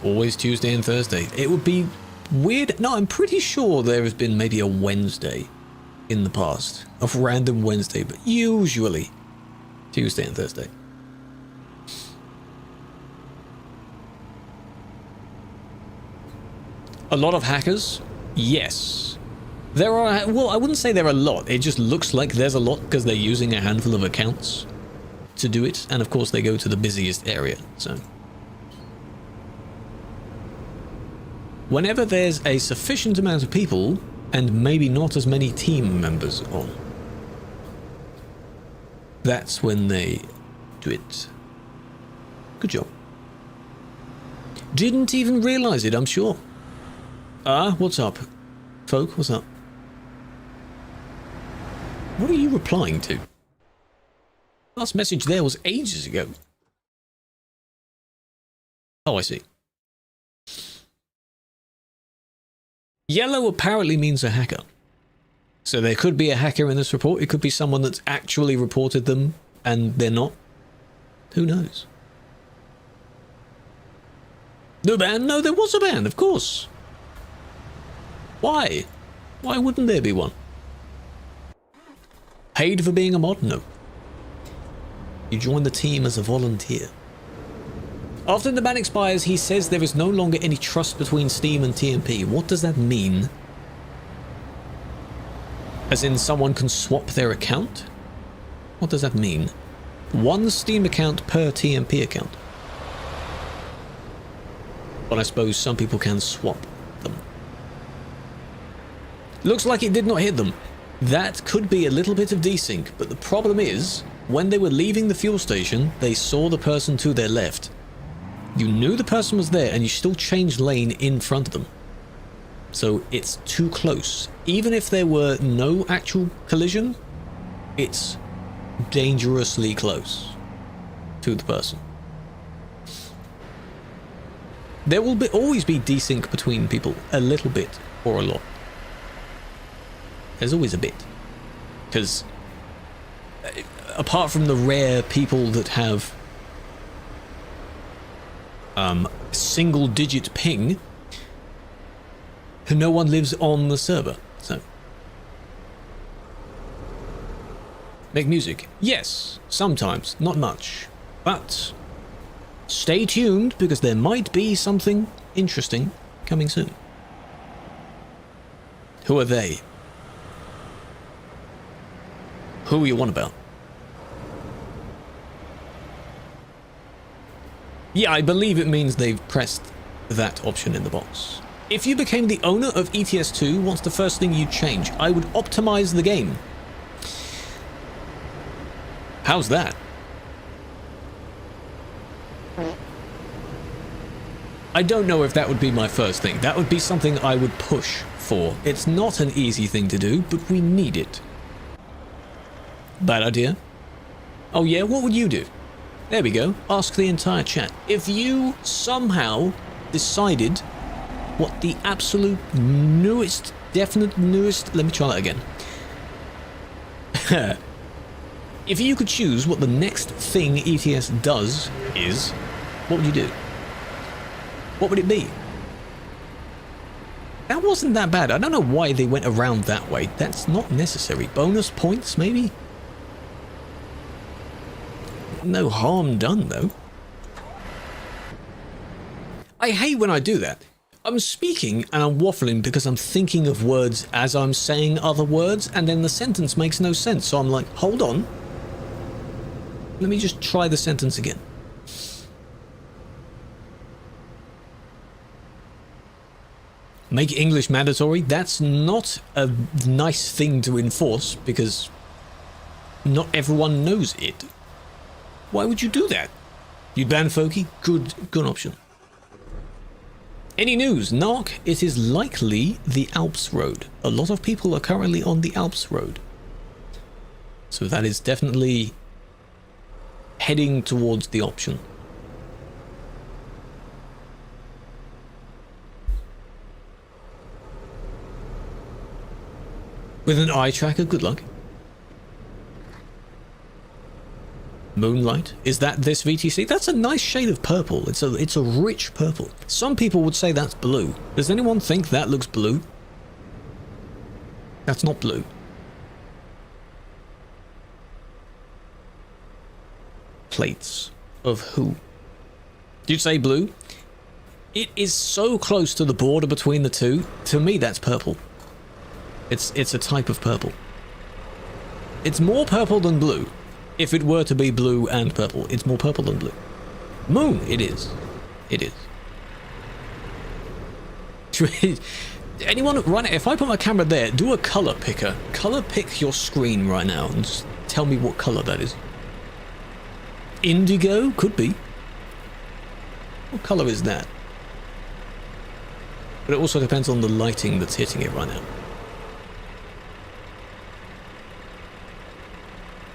Always Tuesday and Thursday. It would be weird. No, I'm pretty sure there has been maybe a Wednesday in the past. A random Wednesday, but usually Tuesday and Thursday. A lot of hackers? Yes. There are, well, I wouldn't say there are a lot. It just looks like there's a lot because they're using a handful of accounts to do it, and of course they go to the busiest area, so. Whenever there's a sufficient amount of people, and maybe not as many team members on, that's when they do it. Good job. Didn't even realize it, I'm sure. What's up? Folk, what's up? What are you replying to? Last message there was ages ago. Oh, I see. Yellow apparently means a hacker. So there could be a hacker in this report. It could be someone that's actually reported them and they're not. Who knows? No ban? No, there was a ban, of course. Why? Why wouldn't there be one? Paid for being a mod? No. You join the team as a volunteer. After the ban expires, he says there is no longer any trust between Steam and TMP. What does that mean? As in someone can swap their account? What does that mean? One Steam account per TMP account. But I suppose some people can swap them. Looks like it did not hit them. That could be a little bit of desync, but the problem is, when they were leaving the fuel station, they saw the person to their left. You knew the person was there and you still changed lane in front of them. So it's too close. Even if there were no actual collision, it's dangerously close to the person. There will always be desync between people, a little bit or a lot. There's always a bit. Because apart from the rare people that have single digit ping, no one lives on the server, so. Make music? Yes, sometimes, not much. But stay tuned because there might be something interesting coming soon. Who are they? Who are you on about? Yeah, I believe it means they've pressed that option in the box. If you became the owner of ETS2, what's the first thing you'd change? I would optimize the game. How's that? I don't know if that would be my first thing. That would be something I would push for. It's not an easy thing to do, but we need it. Bad idea. Oh yeah, what would you do? There we go. Ask the entire chat. If you somehow decided what the absolute newest, definite newest... Let me try that again. If you could choose what the next thing ETS does is, what would you do? What would it be? That wasn't that bad. I don't know why they went around that way. That's not necessary. Bonus points, maybe? No harm done, though. I hate when I do that. I'm speaking and I'm waffling because I'm thinking of words as I'm saying other words, and then the sentence makes no sense. So I'm like, hold on. Let me just try the sentence again. Make English mandatory? That's not a nice thing to enforce because not everyone knows it. Why would you do that? You ban Folky? Good option. Any news? Narc, it is likely the Alps Road. A lot of people are currently on the Alps Road. So that is definitely heading towards the option. With an eye tracker, good luck. Moonlight, is that this VTC? That's a nice shade of purple. It's a rich purple. Some people would say that's blue. Does anyone think that looks blue? That's not blue. Plates of who? Did you say blue? It is so close to the border between the two. To me, that's purple. It's a type of purple. It's more purple than blue. If it were to be blue and purple, it's more purple than blue. Moon, it is. It is. Anyone, right now, if I put my camera there, do a color picker. Color pick your screen right now and just tell me what color that is. Indigo? Could be. What color is that? But it also depends on the lighting that's hitting it right now.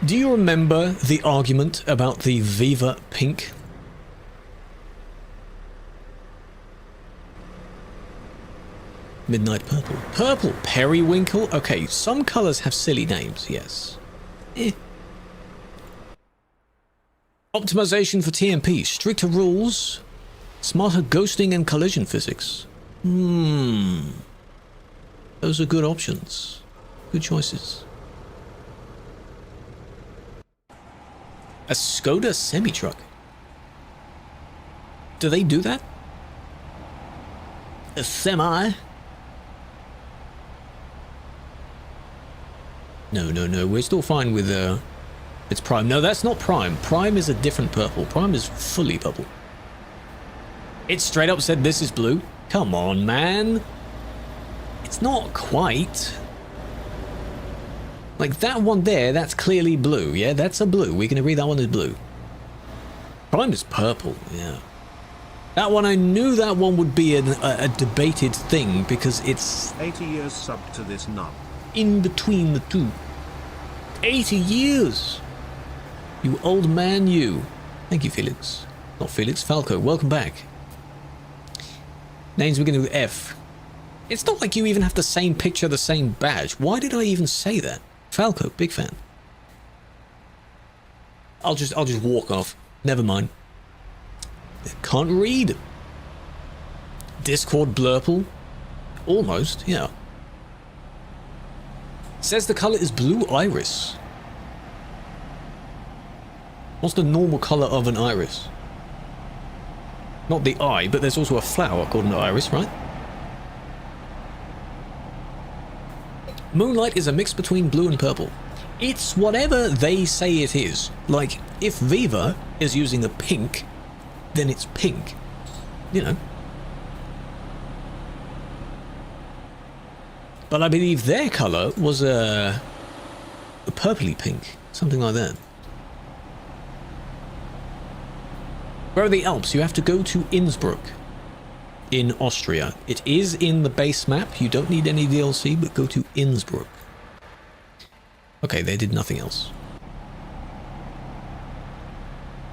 Do you remember the argument about the Viva pink? Midnight purple. Purple. Periwinkle. Okay, some colors have silly names, yes. Optimization for TMP. Stricter rules. Smarter ghosting and collision physics. Those are good options. Good choices. A Skoda semi-truck. Do they do that? A semi? No. We're still fine with it's prime. No, that's not prime. Prime is a different purple. Prime is fully purple. It straight up said this is blue. Come on, man. It's not quite. Like that one there, that's clearly blue. Yeah, that's a blue. We can agree that one is blue. Prime is purple. Yeah. That one, I knew that one would be a debated thing because it's 80 years sub to this nub. In between the two. 80 years. You old man, you. Thank you, Felix. Not Felix, Falco. Welcome back. Names beginning with F. It's not like you even have the same picture, the same badge. Why did I even say that? Falco, big fan. I'll just walk off. Never mind. Can't read. Discord blurple. Almost, yeah. Says the color is blue iris. What's the normal color of an iris? Not the eye, but there's also a flower called an iris, right? Moonlight is a mix between blue and purple. It's whatever they say it is. Like, if Viva is using a pink, then it's pink. You know. But I believe their colour was a purpley pink, something like that. Where are the Alps? You have to go to Innsbruck in Austria. It is in the base map. You don't need any DLC, but go to Innsbruck. Okay, they did nothing else.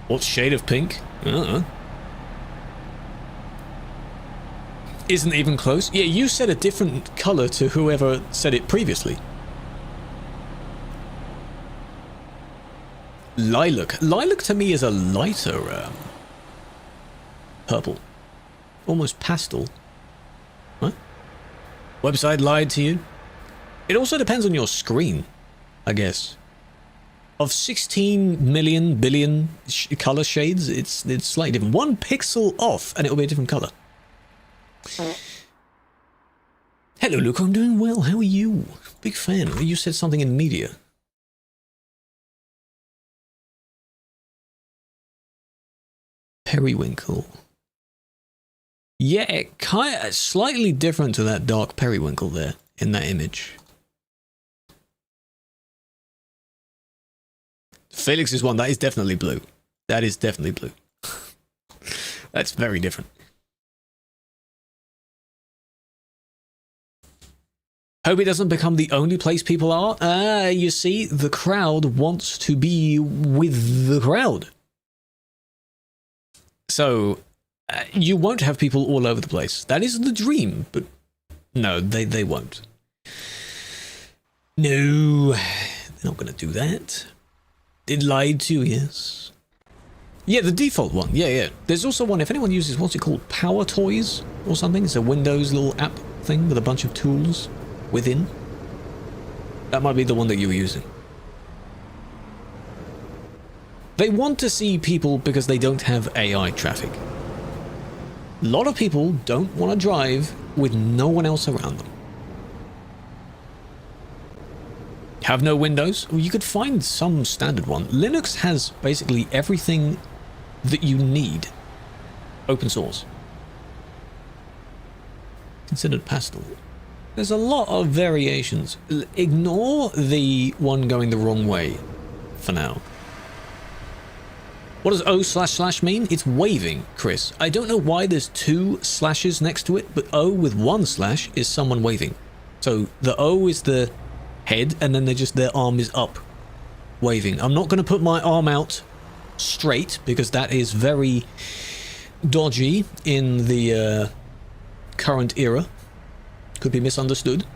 What shade of pink? Isn't even close. Yeah, you said a different colour to whoever said it previously. Lilac. Lilac to me is a lighter purple. Almost pastel. What? Website lied to you? It also depends on your screen, I guess. Of 16 million billion color shades, it's slightly different. One pixel off and it'll be a different color. Hello, Luke. I'm doing well. How are you? Big fan. You said something in media. Periwinkle. Yeah, kind of slightly different to that dark periwinkle there in that image. Felix's one, that is definitely blue. That is definitely blue. That's very different. Hope it doesn't become the only place people are. You see, the crowd wants to be with the crowd. So, you won't have people all over the place. That is the dream, but no, they won't. No, they're not going to do that. They lied to you, yes. Yeah, the default one. Yeah. There's also one, if anyone uses, what's it called? Power Toys or something? It's a Windows little app thing with a bunch of tools within. That might be the one that you were using. They want to see people because they don't have AI traffic. A lot of people don't want to drive with no one else around them. Have no Windows? Well, you could find some standard one. Linux has basically everything that you need. Open source. Considered pastel. There's a lot of variations. Ignore the one going the wrong way for now. What does O// mean? It's waving, Chris. I don't know why there's 2 slashes next to it, but O with 1 slash is someone waving. So the O is the head, and then their arm is up, waving. I'm not going to put my arm out straight, because that is very dodgy in the current era. Could be misunderstood.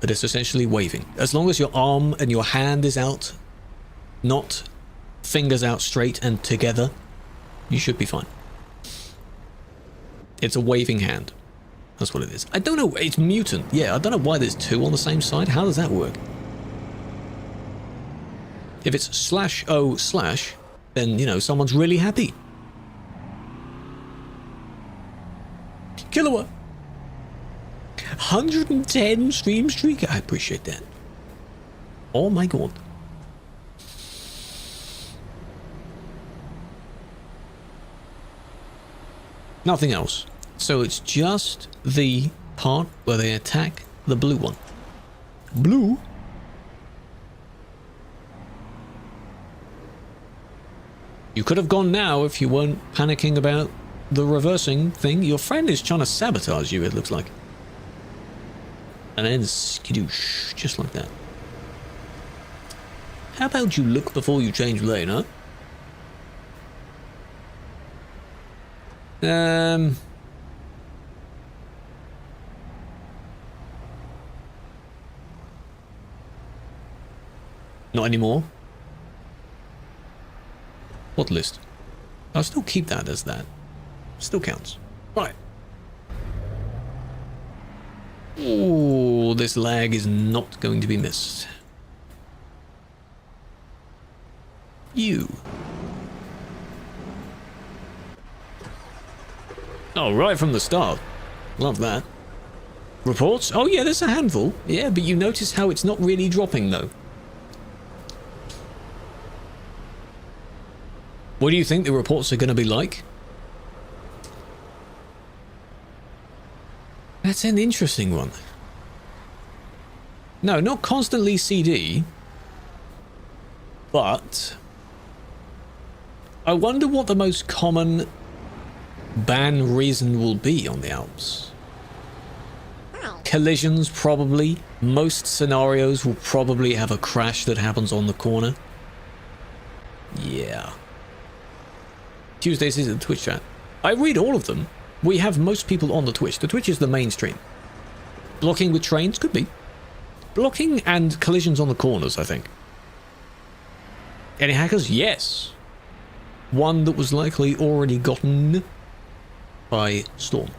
But it's essentially waving. As long as your arm and your hand is out, not fingers out straight and together, you should be fine. It's a waving hand. That's what it is. I don't know. It's mutant. Yeah, I don't know why there's 2 on the same side. How does that work? If it's /O/, then, you know, someone's really happy. Killua. 110 stream streak. I appreciate that. Oh my god. Nothing else. So it's just the part where they attack the blue one. Blue? You could have gone now if you weren't panicking about the reversing thing. Your friend is trying to sabotage you, it looks like. And then skidoosh, just like that. How about you look before you change lane, huh? Not anymore. What list? I'll still keep that as that. Still counts. Right. Oh, this lag is not going to be missed. You. Oh, right from the start. Love that. Reports? Oh yeah, there's a handful. Yeah, but you notice how it's not really dropping though. What do you think the reports are going to be like? That's an interesting one. No, not constantly CD. But I wonder what the most common ban reason will be on the Alps. Collisions, probably. Most scenarios will probably have a crash that happens on the corner. Yeah. Tuesdays is in the Twitch chat. I read all of them. We have most people on the Twitch. The Twitch is the mainstream. Blocking with trains? Could be. Blocking and collisions on the corners, I think. Any hackers? Yes. One that was likely already gotten by Storm.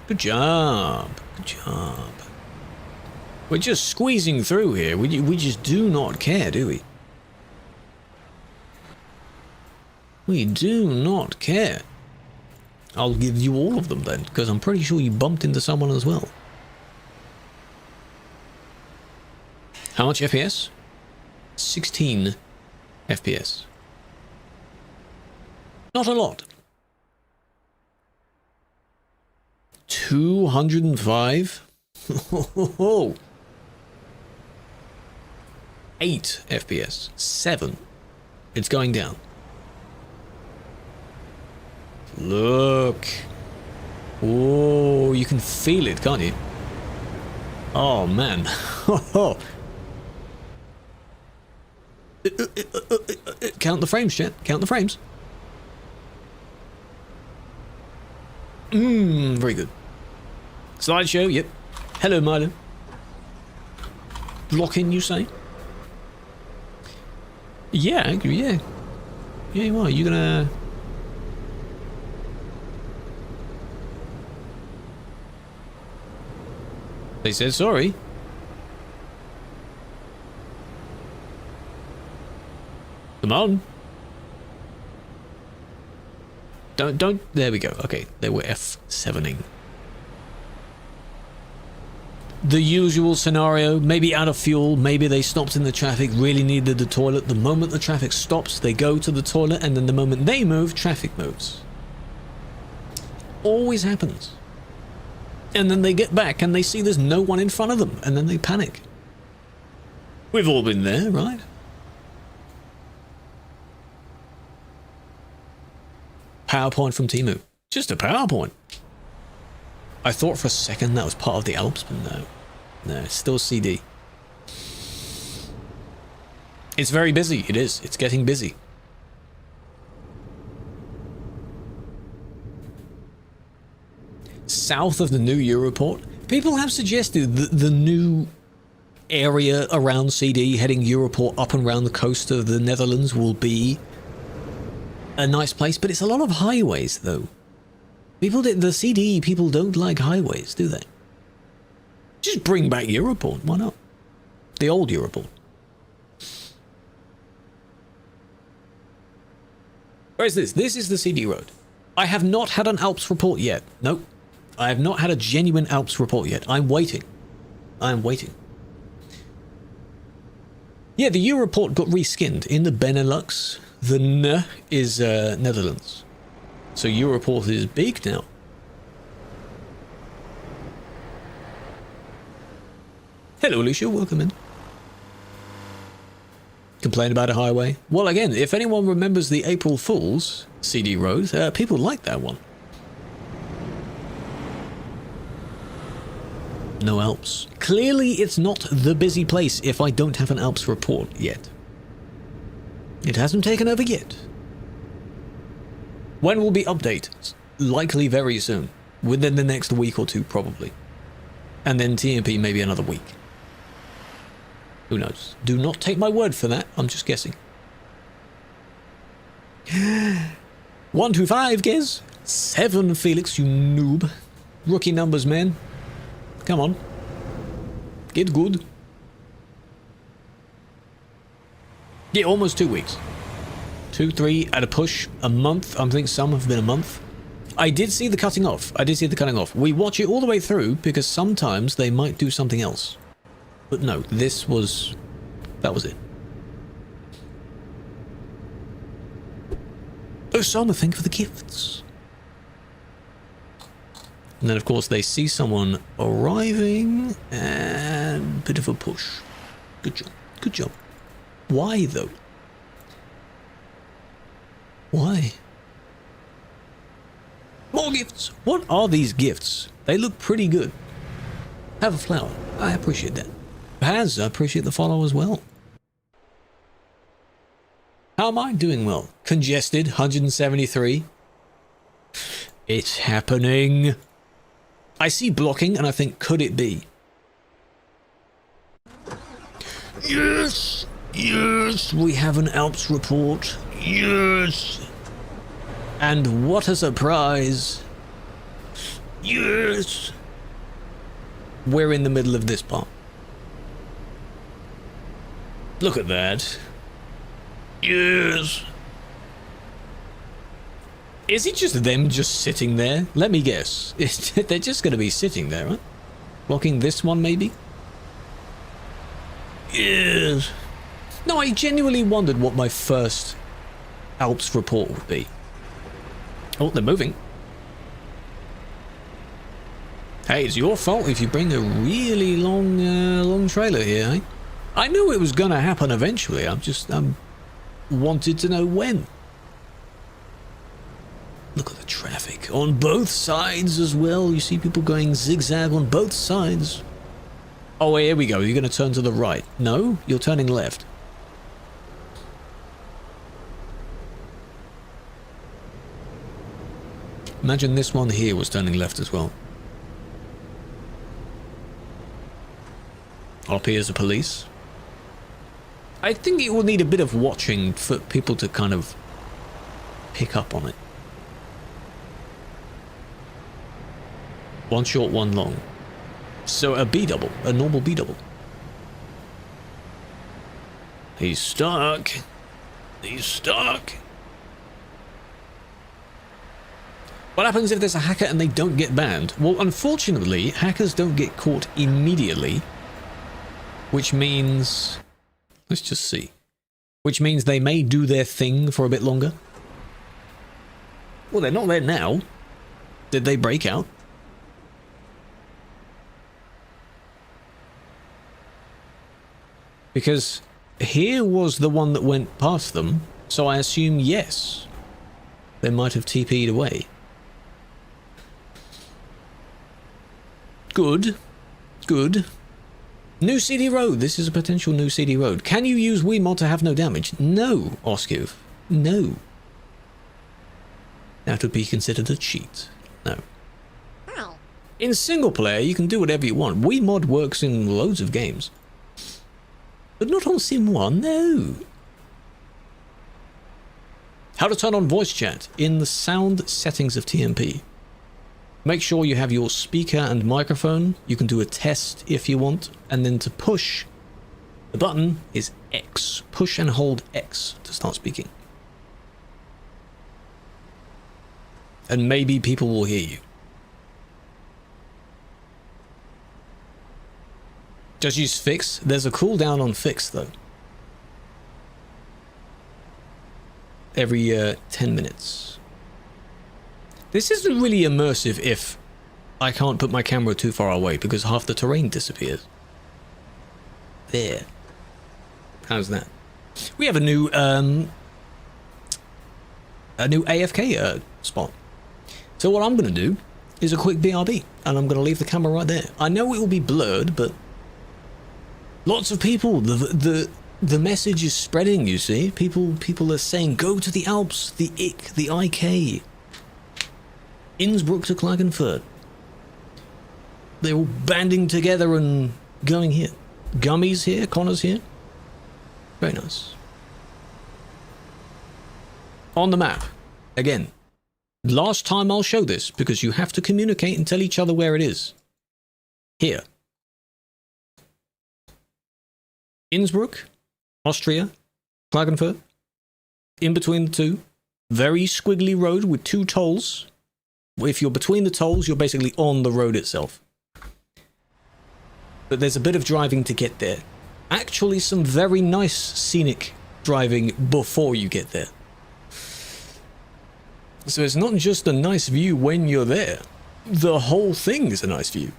Good job. Good job. We're just squeezing through here. We just do not care, do we? We do not care. I'll give you all of them then, because I'm pretty sure you bumped into someone as well. How much FPS? 16 FPS. Not a lot. 205? 8 FPS. 7. It's going down. Look. Oh, you can feel it, can't you? Oh, man. Count the frames, chat. Count the frames. Very good. Slideshow, yep. Hello, Milo. Blocking, you say? Yeah, yeah. Yeah, you are. You gonna... They said sorry. Come on. Don't, there we go. Okay, they were F7ing. The usual scenario, maybe out of fuel, maybe they stopped in the traffic, really needed the toilet. The moment the traffic stops, they go to the toilet, and then the moment they move, traffic moves. Always happens. And then they get back and they see there's no one in front of them, and then they panic. We've all been there, right? PowerPoint from Temu. Just a PowerPoint. I thought for a second that was part of the Alps, but no. No, it's still CD. It's very busy. It is. It's getting busy. South of the new Europort, people have suggested that the new area around CD heading Europort up and around the coast of the Netherlands will be a nice place, but it's a lot of highways though. The CD people don't like highways, do they? Just bring back Europort, why not? The old Europort. Where is this? This is the CD road. I have not had an Alps report yet. Nope. I have not had a genuine Alps report yet. I'm waiting. I'm waiting. Yeah, the Europort got reskinned. In the Benelux, the N is Netherlands. So Europort is big now. Hello, Alicia. Welcome in. Complain about a highway? Well, again, if anyone remembers the April Fool's CD road, people like that one. No Alps. Clearly, it's not the busy place if I don't have an Alps report yet. It hasn't taken over yet. When will be updated? Likely very soon. Within the next week or two, probably. And then TMP maybe another week. Who knows? Do not take my word for that. I'm just guessing. 125, Gez. 7, Felix, you noob. Rookie numbers, man. Come on. Get good. Yeah, almost 2 weeks. 2, 3 at a push. A month. I think some have been a month. I did see the cutting off. We watch it all the way through because sometimes they might do something else. But no, that was it. Osama, thank you for the gifts. And then, of course, they see someone arriving and bit of a push. Good job. Good job. Why, though? Why? More gifts. What are these gifts? They look pretty good. Have a flower. I appreciate that. Paz, I appreciate the follow as well. How am I doing well? Congested, 173. It's happening. I see blocking and I think, could it be? Yes! Yes! We have an Alps report. Yes! And what a surprise! Yes! We're in the middle of this part. Look at that. Yes! Is it just them just sitting there? Let me guess. They're just going to be sitting there, right? Blocking this one, maybe? Yes. No, I genuinely wondered what my first Alps report would be. Oh, they're moving. Hey, it's your fault if you bring a really long trailer here, eh? I knew it was going to happen eventually. I wanted to know when. Look at the traffic on both sides as well. You see people going zigzag on both sides. Oh, here we go. You're going to turn to the right. No, you're turning left. Imagine this one here was turning left as well. Up here's the police. I think it will need a bit of watching for people to kind of pick up on it. One short, one long. So a B double, a normal B double. He's stuck. He's stuck. What happens if there's a hacker and they don't get banned? Well, unfortunately, hackers don't get caught immediately, which means... let's just see. Which means they may do their thing for a bit longer. Well, they're not there now. Did they break out? Because here was the one that went past them, so I assume yes. They might have TP'd away. Good. Good. New CD road. This is a potential new CD road. Can you use Wiimod to have no damage? No, Oskiv. No. That would be considered a cheat. No. In single player, you can do whatever you want. Wiimod works in loads of games. But not on Sim 1, no. How to turn on voice chat in the sound settings of TMP. Make sure you have your speaker and microphone. You can do a test if you want. And then to push, the button is X. Push and hold X to start speaking. And maybe people will hear you. Just use fix. There's a cooldown on fix though. Every 10 minutes. This isn't really immersive if I can't put my camera too far away because half the terrain disappears. There. How's that? We have a new AFK spot. So what I'm going to do is a quick BRB and I'm going to leave the camera right there. I know it will be blurred, but lots of people, the message is spreading, you see. People are saying, go to the Alps, the IK, the IK. Innsbruck to Klagenfurt. They're all banding together and going here. Gummy's here, Connor's here. Very nice. On the map, again. Last time I'll show this, because you have to communicate and tell each other where it is. Here. Innsbruck, Austria, Klagenfurt. In between the two. Very squiggly road with 2 tolls. If you're between the tolls, you're basically on the road itself. But there's a bit of driving to get there. Actually, some very nice scenic driving before you get there. So it's not just a nice view when you're there. The whole thing is a nice view.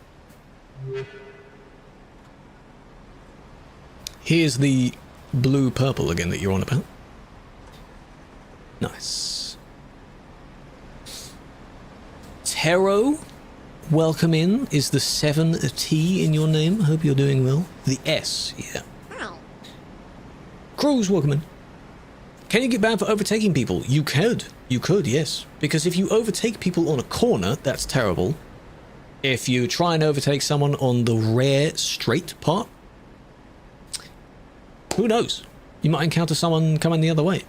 Here's the blue-purple again that you're on about. Nice. Tero, welcome in. Is the 7 a T in your name? Hope you're doing well. The S, yeah. Crew's welcome in. Can you get banned for overtaking people? You could. You could, yes. Because if you overtake people on a corner, that's terrible. If you try and overtake someone on the rare straight part, who knows? You might encounter someone coming the other way.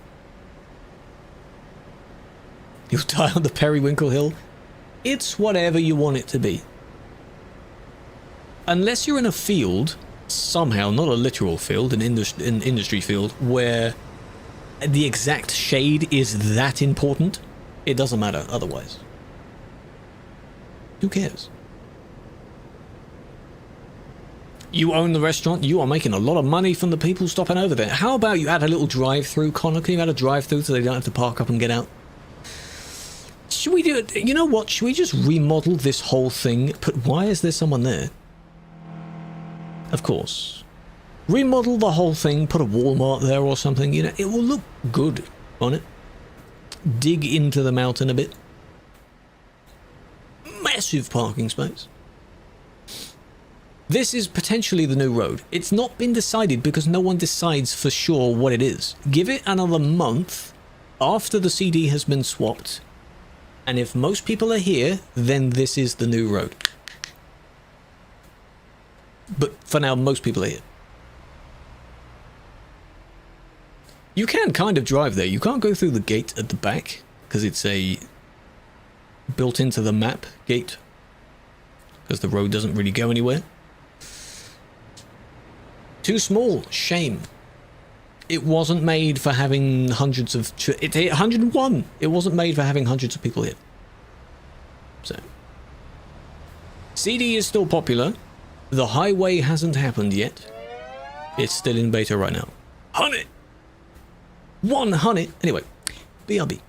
You'll die on the Periwinkle Hill. It's whatever you want it to be. Unless you're in a field, somehow, not a literal field, an industry field, where the exact shade is that important, it doesn't matter otherwise. Who cares? You own the restaurant, you are making a lot of money from the people stopping over there. How about you add a little drive-through, Connor? Can you add a drive-through so they don't have to park up and get out? Should we do it? You know what? Should we just remodel this whole thing? Why is there someone there? Of course. Remodel the whole thing, put a Walmart there or something, you know, it will look good on it. Dig into the mountain a bit. Massive parking space. This is potentially the new road. It's not been decided because no one decides for sure what it is. Give it another month after the CD has been swapped. And if most people are here, then this is the new road. But for now, most people are here. You can kind of drive there. You can't go through the gate at the back because it's a built into the map gate because the road doesn't really go anywhere. Too small. Shame. It wasn't made for having hundreds of... It hit 101. It wasn't made for having hundreds of people here. So, CD is still popular. The highway hasn't happened yet. It's still in beta right now. Honey! 100! Anyway, BRB.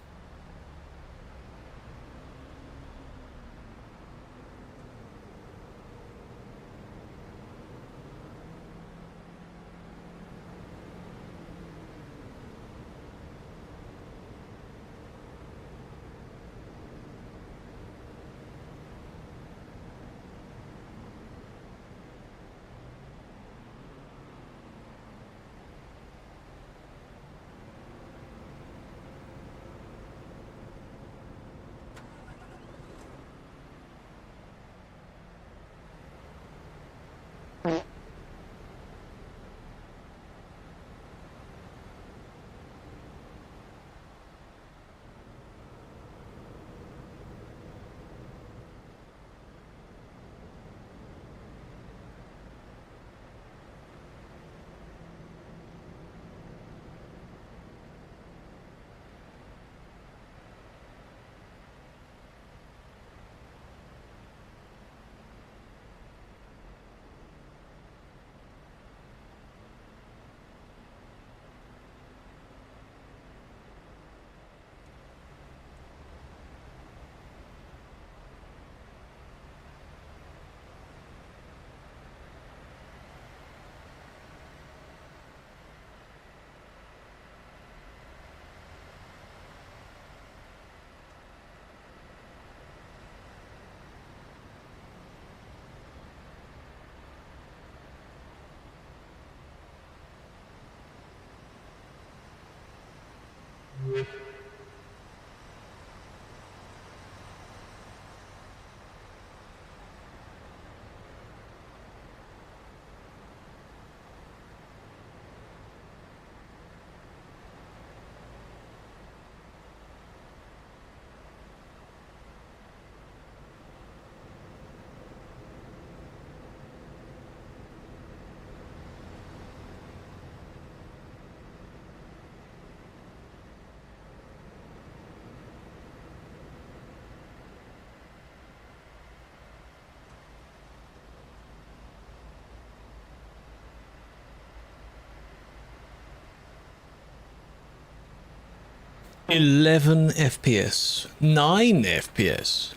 $11 FPS, 9 FPS.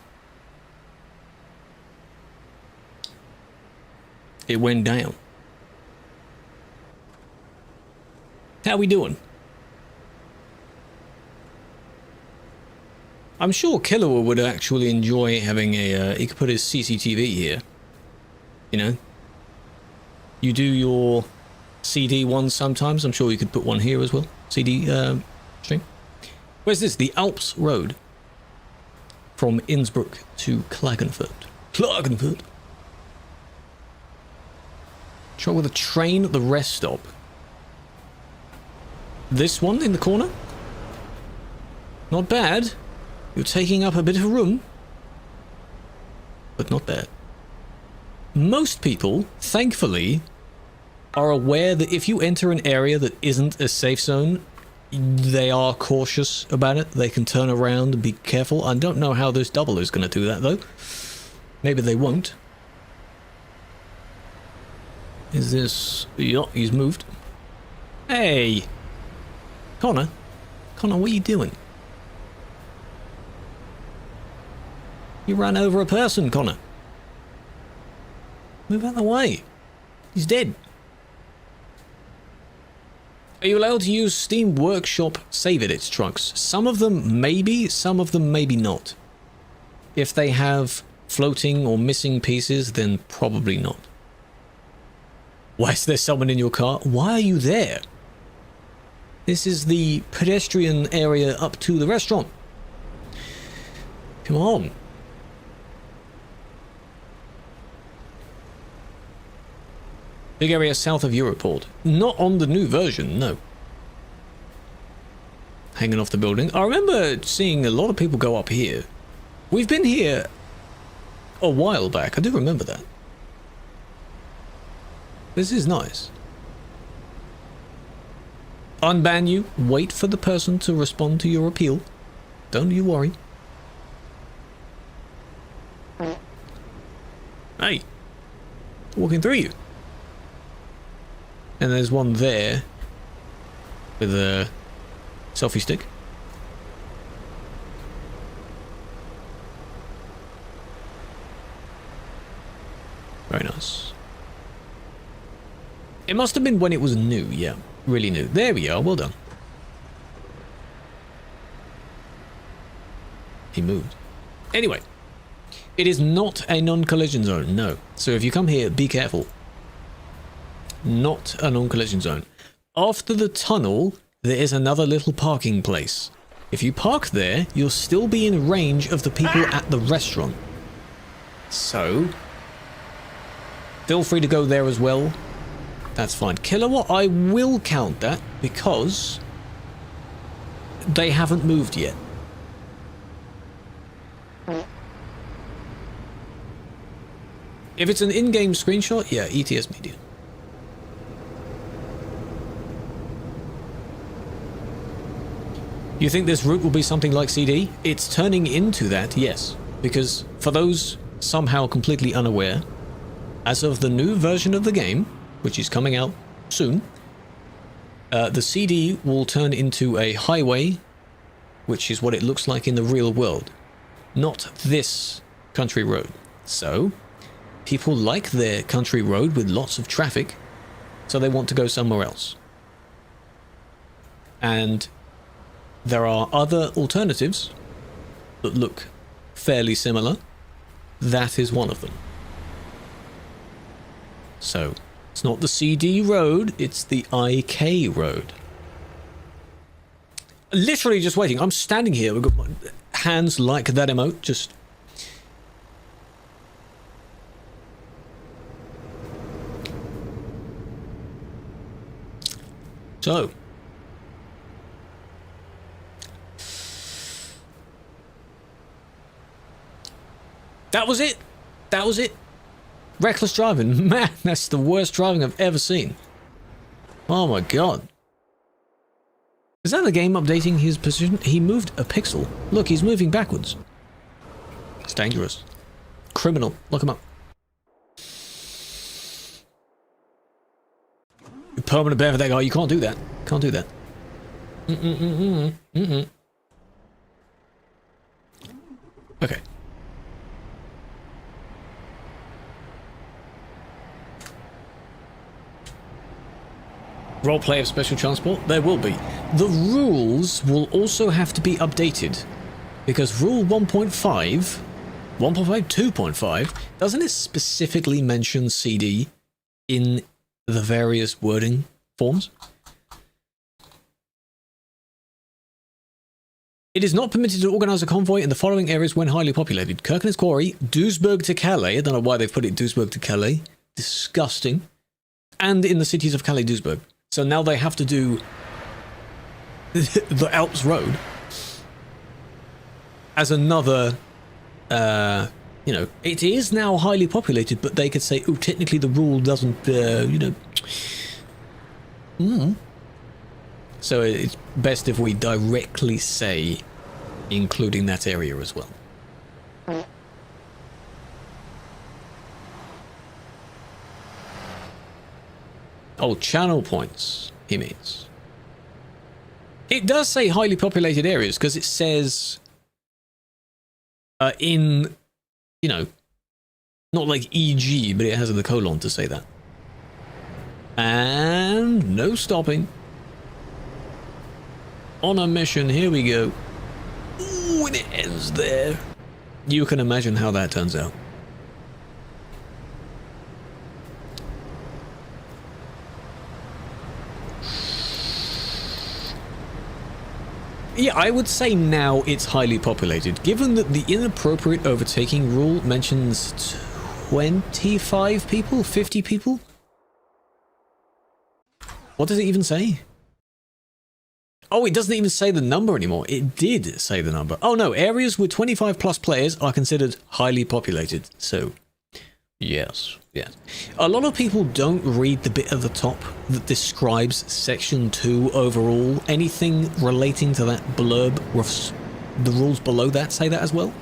It went down. How we doing? I'm sure Killua would actually enjoy having a, he could put his CCTV here. You know? You do your CD ones sometimes, I'm sure you could put one here as well. CD stream. Where's this? The Alps Road. From Innsbruck to Klagenfurt. Klagenfurt. Try with a train at the rest stop. This one in the corner? Not bad. You're taking up a bit of room. But not bad. Most people, thankfully, are aware that if you enter an area that isn't a safe zone, they are cautious about it. They can turn around and be careful. I don't know how this double is going to do that, though. Maybe they won't. Is this... Yeah, he's moved. Hey! Connor? Connor, what are you doing? You ran over a person, Connor. Move out of the way. He's dead. Are you allowed to use Steam Workshop save edits trucks? Some of them maybe, some of them maybe not. If they have floating or missing pieces, then probably not. Why is there someone in your car? Why are you there? This is the pedestrian area up to the restaurant. Come on. Big area south of Europort. Not on the new version, no. Hanging off the building. I remember seeing a lot of people go up here. We've been here a while back. I do remember that. This is nice. Unban you. Wait for the person to respond to your appeal. Don't you worry. Hey, walking through you. And there's one there with a selfie stick. Very nice. It must have been when it was new, yeah. Really new. There we are, well done. He moved. Anyway, it is not a non-collision zone, no. So if you come here, be careful. Not a non-collision zone. After the tunnel, there is another little parking place. If you park there, you'll still be in range of the people at the restaurant. So, feel free to go there as well. That's fine. Killua, I will count that because they haven't moved yet. If it's an in-game screenshot, yeah, ETS media. You think this route will be something like CD? It's turning into that, yes. Because for those somehow completely unaware, as of the new version of the game, which is coming out soon, the CD will turn into a highway, which is what it looks like in the real world. Not this country road. So, people like their country road with lots of traffic, so they want to go somewhere else. And there are other alternatives that look fairly similar. That is one of them. So, it's not the CD road, it's the IK road. Literally just waiting. I'm standing here, we've got my hands like that emote, just... So... that was it. That was it. Reckless driving. Man, that's the worst driving I've ever seen. Oh my god. Is that the game updating his position? He moved a pixel. Look, he's moving backwards. It's dangerous. Criminal. Lock him up. Permanent bear for that guy. You can't do that. Can't do that. Okay. Roleplay of special transport? There will be. The rules will also have to be updated. Because rule 1.5, 2.5, doesn't it specifically mention CD in the various wording forms? It is not permitted to organise a convoy in the following areas when highly populated. Kirkenes Quarry, Duisburg to Calais. I don't know why they've put it Duisburg to Calais. Disgusting. And in the cities of Calais, Duisburg. So now they have to do the Alps Road as another, you know, it is now highly populated, but they could say, oh, technically the rule doesn't, you know. So it's best if we directly say, including that area as well. Oh, channel points, he means. It does say highly populated areas, because it says in, you know, not like EG, but it has the colon to say that. And no stopping. On a mission, here we go. Ooh, and it ends there. You can imagine how that turns out. Yeah, I would say now it's highly populated, given that the inappropriate overtaking rule mentions 25 people, 50 people? What does it even say? Oh, it doesn't even say the number anymore. It did say the number. Oh no, areas with 25 plus players are considered highly populated. So, yes, yes. A lot of people don't read the bit at the top that describes section 2 overall. Anything relating to that blurb, the rules below that say that as well.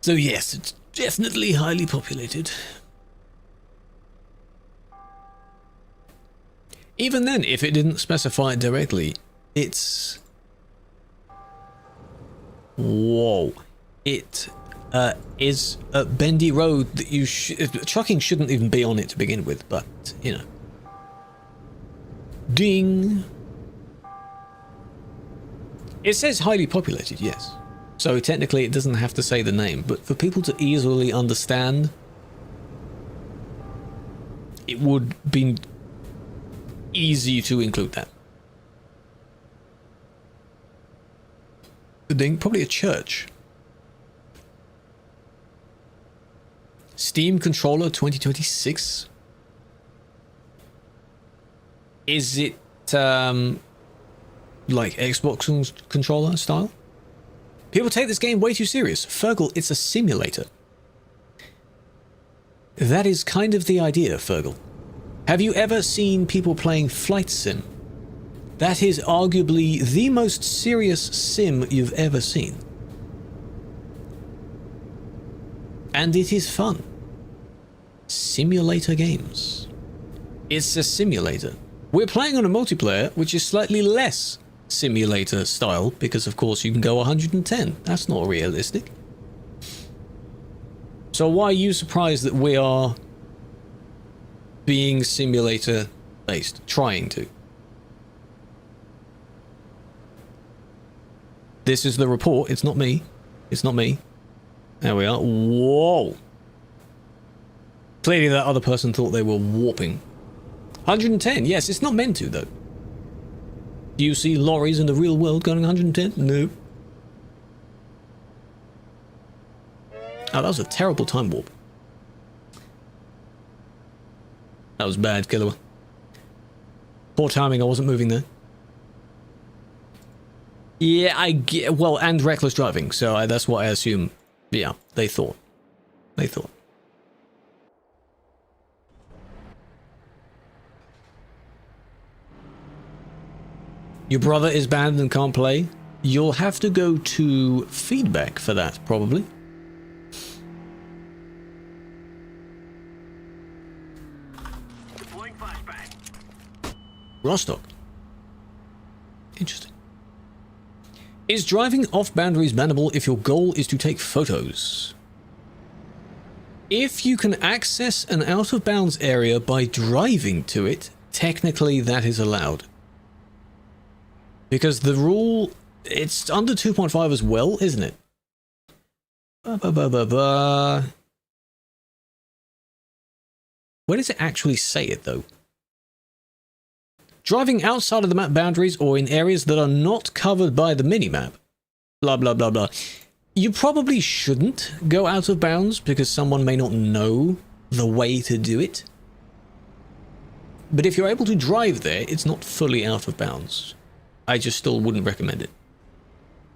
So yes, it's definitely highly populated. Even then, if it didn't specify it directly, it's... Whoa. It is a bendy road that you trucking shouldn't even be on it to begin with, but, you know. Ding. It says highly populated, yes. So technically it doesn't have to say the name, but for people to easily understand, it would be easy to include that. Ding, probably a church. Steam Controller 2026. Is it like Xbox controller style? People take this game way too serious. Fergal, it's a simulator. That is kind of the idea, Fergal. Have you ever seen people playing Flight Sim? That is arguably the most serious sim you've ever seen. And it is fun. Simulator games. It's a simulator. We're playing on a multiplayer, which is slightly less simulator style, because of course you can go 110. That's not realistic. So why are you surprised that we are being simulator based? Trying to. This is the report. It's not me. It's not me. There we are. Whoa. Clearly that other person thought they were warping. 110. Yes, it's not meant to, though. Do you see lorries in the real world going 110? No. Oh, that was a terrible time warp. That was bad, Killua. Poor timing, I wasn't moving there. Yeah, I get... Well, and reckless driving, so that's what I assume. Yeah, they thought. They thought. Your brother is banned and can't play? You'll have to go to feedback for that, probably. Deploying flashbang. Rostock. Interesting. Is driving off boundaries bannable if your goal is to take photos? If you can access an out-of-bounds area by driving to it, technically that is allowed. Because the rule, it's under 2.5 as well, isn't it? Where does it actually say it, though? Driving outside of the map boundaries or in areas that are not covered by the minimap. Blah, blah, blah, blah. You probably shouldn't go out of bounds because someone may not know the way to do it. But if you're able to drive there, it's not fully out of bounds. I just still wouldn't recommend it.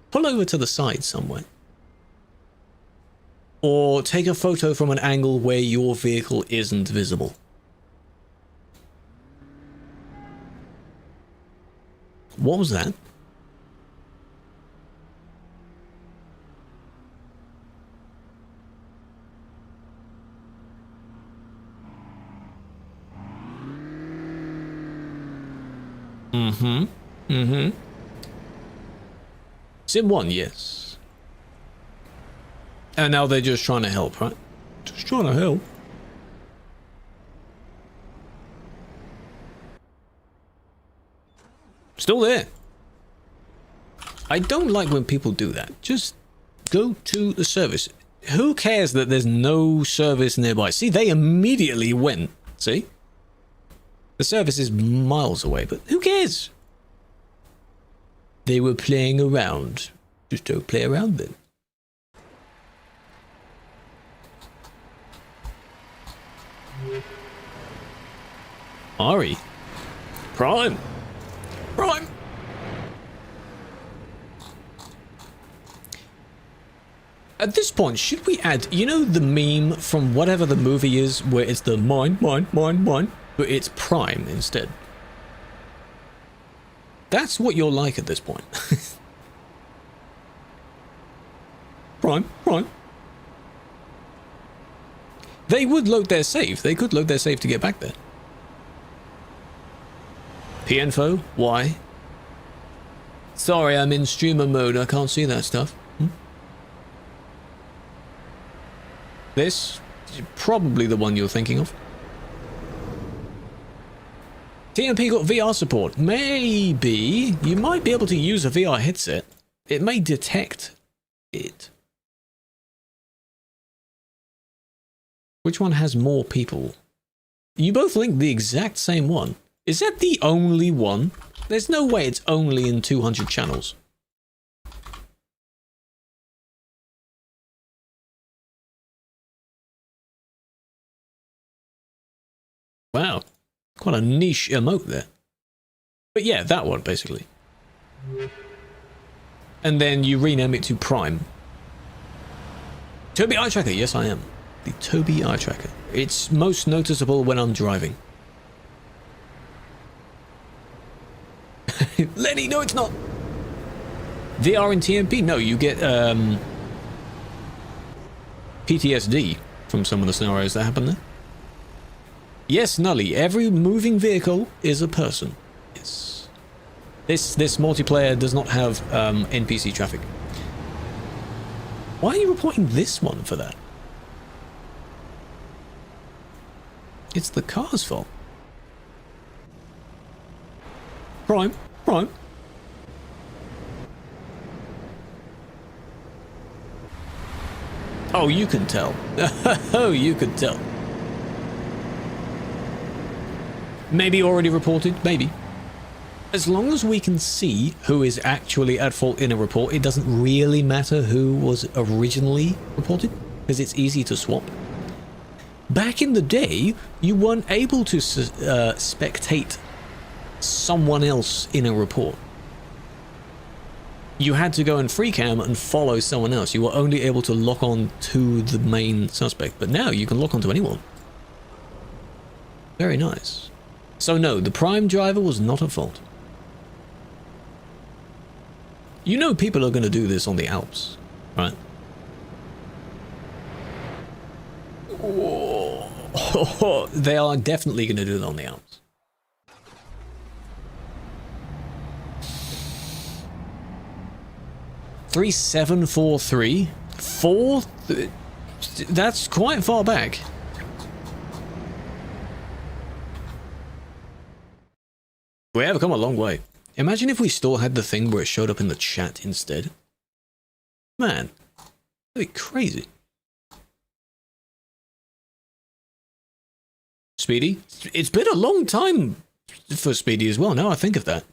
Pull over to the side somewhere. Or take a photo from an angle where your vehicle isn't visible. What was that? Sim 1, yes. And now they're just trying to help, right? Just trying to help. Still there. I don't like when people do that. Just go to the service. Who cares that there's no service nearby? See, they immediately went. See? The service is miles away, but who cares? They were playing around. Just don't play around then. Ari. Prime. Prime. At this point, should we add, you know the meme from whatever the movie is where it's the mine, but it's Prime instead? That's what you're like at this point. Prime. They would load their save. They could load their save to get back there. P-info? Why? Sorry, I'm in streamer mode. I can't see that stuff. This is probably the one you're thinking of. TMP got VR support. Maybe. You might be able to use a VR headset. It may detect it. Which one has more people? You both linked the exact same one. Is that the only one? There's no way it's only in 200 channels. Wow. Quite a niche emote there. But yeah, that one, basically. And then you rename it to Prime. Toby Eye Tracker, yes I am. The Toby Eye Tracker. It's most noticeable when I'm driving. Lenny, no it's not! VR and TMP? No, you get PTSD from some of the scenarios that happen there. Yes, Nully, every moving vehicle is a person. Yes. This multiplayer does not have NPC traffic. Why are you reporting this one for that? It's the car's fault. Prime. Oh, you can tell. Oh, you can tell. Maybe already reported, maybe. As long as we can see who is actually at fault in a report, it doesn't really matter who was originally reported, because it's easy to swap. Back in the day, you weren't able to spectate someone else in a report. You had to go in free cam and follow someone else. You were only able to lock on to the main suspect, but now you can lock on to anyone. Very nice. So no, the Prime driver was not at fault. You know people are going to do this on the Alps, right? Oh, they are definitely going to do it on the Alps. $3743? That's quite far back. We have come a long way. Imagine if we still had the thing where it showed up in the chat instead. Man, that'd be crazy. Speedy? It's been a long time for Speedy as well, now I think of that.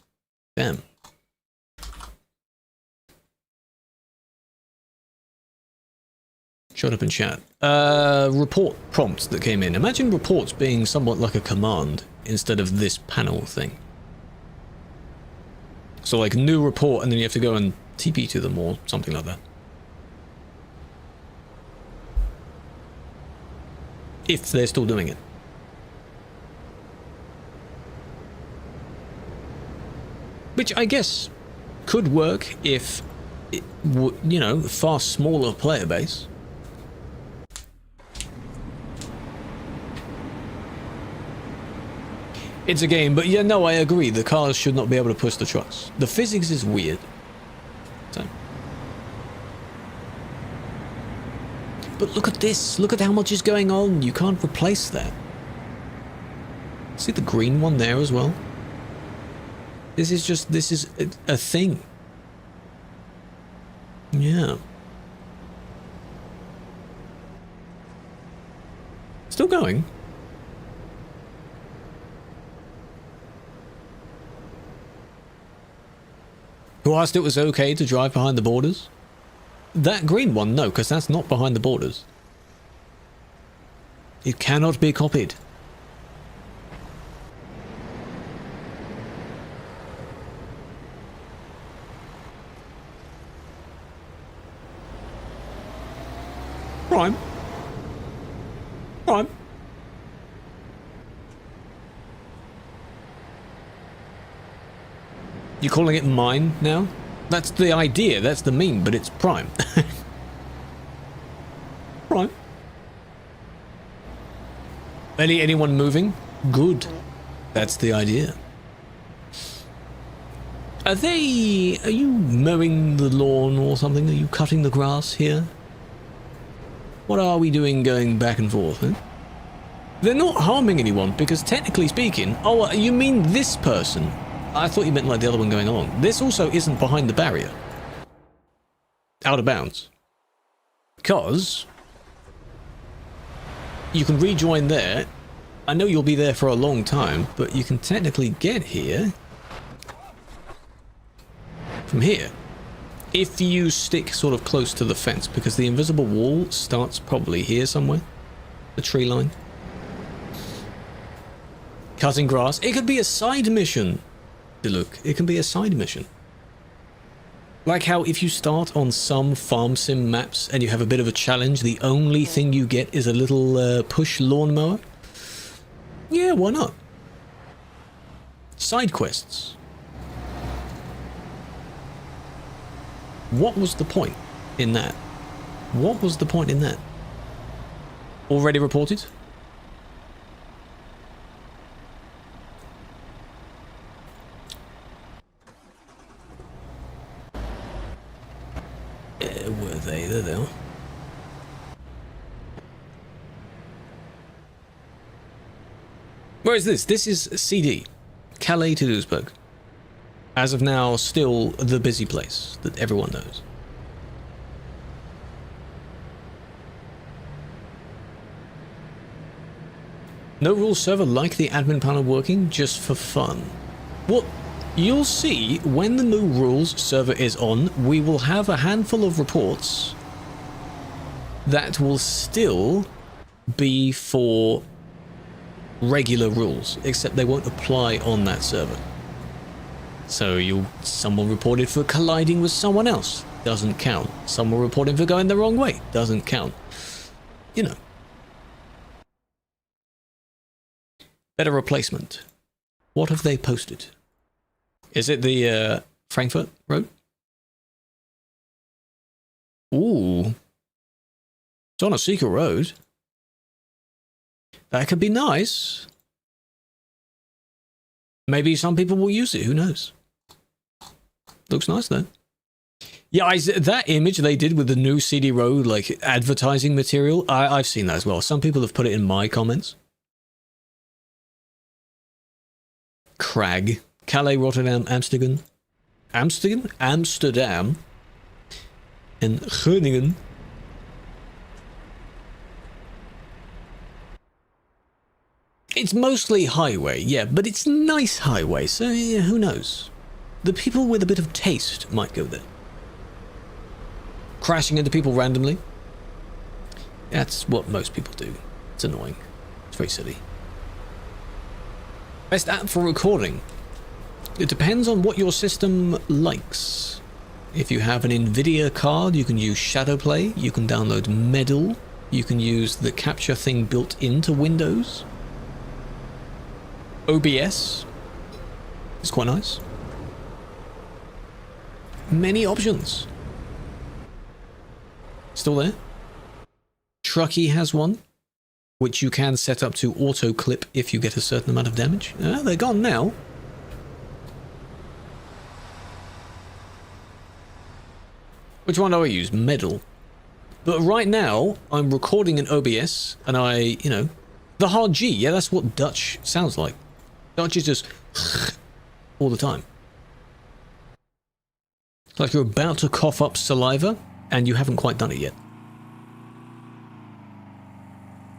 Damn. Showed up in chat. Report prompts that came in. Imagine reports being somewhat like a command instead of this panel thing. So like new report and then you have to go and TP to them or something like that. If they're still doing it. Which I guess could work if it would, you know, far smaller player base. It's a game, but yeah, no, I agree. The cars should not be able to push the trucks. The physics is weird. So. But look at this. Look at how much is going on. You can't replace that. See the green one there as well? This is a thing. Yeah. Still going. Who asked it was okay to drive behind the borders? That green one, no, because that's not behind the borders. It cannot be copied. Prime. Prime. You're calling it mine now? That's the idea, that's the meme, but it's Prime. Prime. Anyone moving? Good. That's the idea. Are you mowing the lawn or something? Are you cutting the grass here? What are we doing going back and forth, huh? They're not harming anyone, because technically speaking... Oh, you mean this person? I thought you meant like the other one going along. This also isn't behind the barrier. Out of bounds. Because... you can rejoin there. I know you'll be there for a long time, but you can technically get here... from here. If you stick sort of close to the fence, because the invisible wall starts probably here somewhere. The tree line. Cutting grass. It could be a side mission. Look, it can be a side mission. Like how if you start on some farm sim maps and you have a bit of a challenge, the only thing you get is a little push lawnmower. Yeah, why not? Side quests. What was the point in that? What was the point in that? Already reported? Were they? There they are. Where is this? This is CD. Calais to Duisburg. As of now, still the busy place that everyone knows. No rules server like the admin panel working just for fun. What you'll see when the new rules server is on, we will have a handful of reports that will still be for regular rules, except they won't apply on that server. So someone reported for colliding with someone else, doesn't count. Someone reported for going the wrong way, doesn't count. You know. Better replacement. What have they posted? Is it the Frankfurt road? Ooh. It's on a secret road. That could be nice. Maybe some people will use it, who knows? Looks nice though. Yeah, that image they did with the new CD road, like advertising material, I've seen that as well. Some people have put it in my comments. Crag. Calais, Rotterdam, Amsterdam. Amsterdam. And Groningen. It's mostly highway, yeah, but it's nice highway, so yeah, who knows? The people with a bit of taste might go there. Crashing into people randomly. That's what most people do. It's annoying. It's very silly. Best app for recording. It depends on what your system likes. If you have an NVIDIA card, you can use Shadowplay, you can download Medal, you can use the capture thing built into Windows. OBS is quite nice. Many options. Still there? Truckee has one, which you can set up to auto clip if you get a certain amount of damage. They're gone now. Which one do I use? Medal. But right now, I'm recording in OBS, and the hard G, yeah, that's what Dutch sounds like. Dutch is just all the time. It's like you're about to cough up saliva, and you haven't quite done it yet.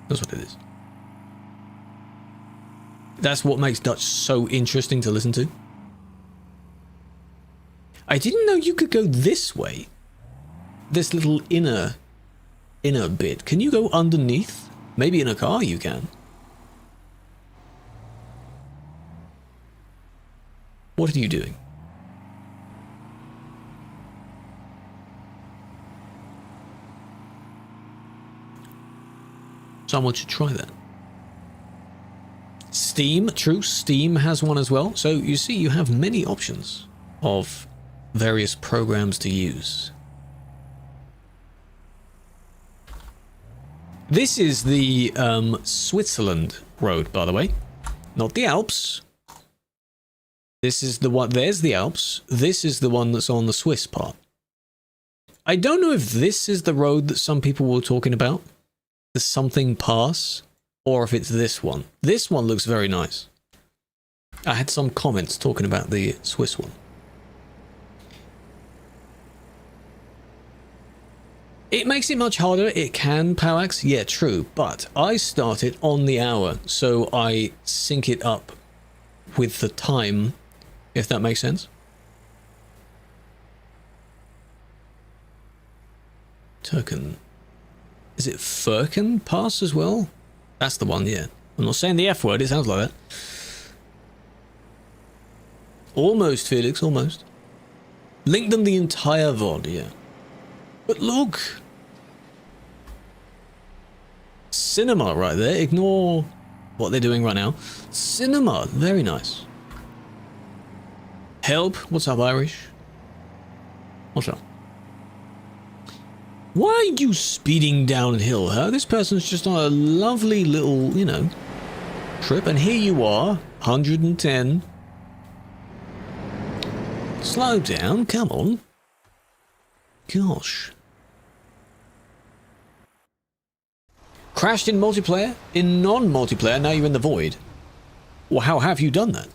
That's what it is. That's what makes Dutch so interesting to listen to. I didn't know you could go this way. This little inner bit. Can you go underneath? Maybe in a car you can. What are you doing? Someone should try that. Steam, true, Steam has one as well. So you see, you have many options of various programs to use. This is the Switzerland road, by the way. Not the Alps. This is the one, there's the Alps. This is the one that's on the Swiss part. I don't know if this is the road that some people were talking about, the something pass, or if it's this one. This one looks very nice. I had some comments talking about the Swiss one. It makes it much harder. It can parallax, yeah, true, but I start it on the hour, so I sync it up with the time, if that makes sense. Turken. Is it Firken Pass as well? That's the one, yeah. I'm not saying the F word, it sounds like that. Almost, Felix, almost. Link them the entire VOD, yeah. But look! Cinema right there. Ignore what they're doing right now. Cinema, very nice. Help, what's up, Irish? What's up? Why are you speeding downhill, huh? This person's just on a lovely little, you know, trip, and here you are, 110. Slow down, come on. Gosh. Crashed in multiplayer? In non-multiplayer, now you're in the void. Well, how have you done that?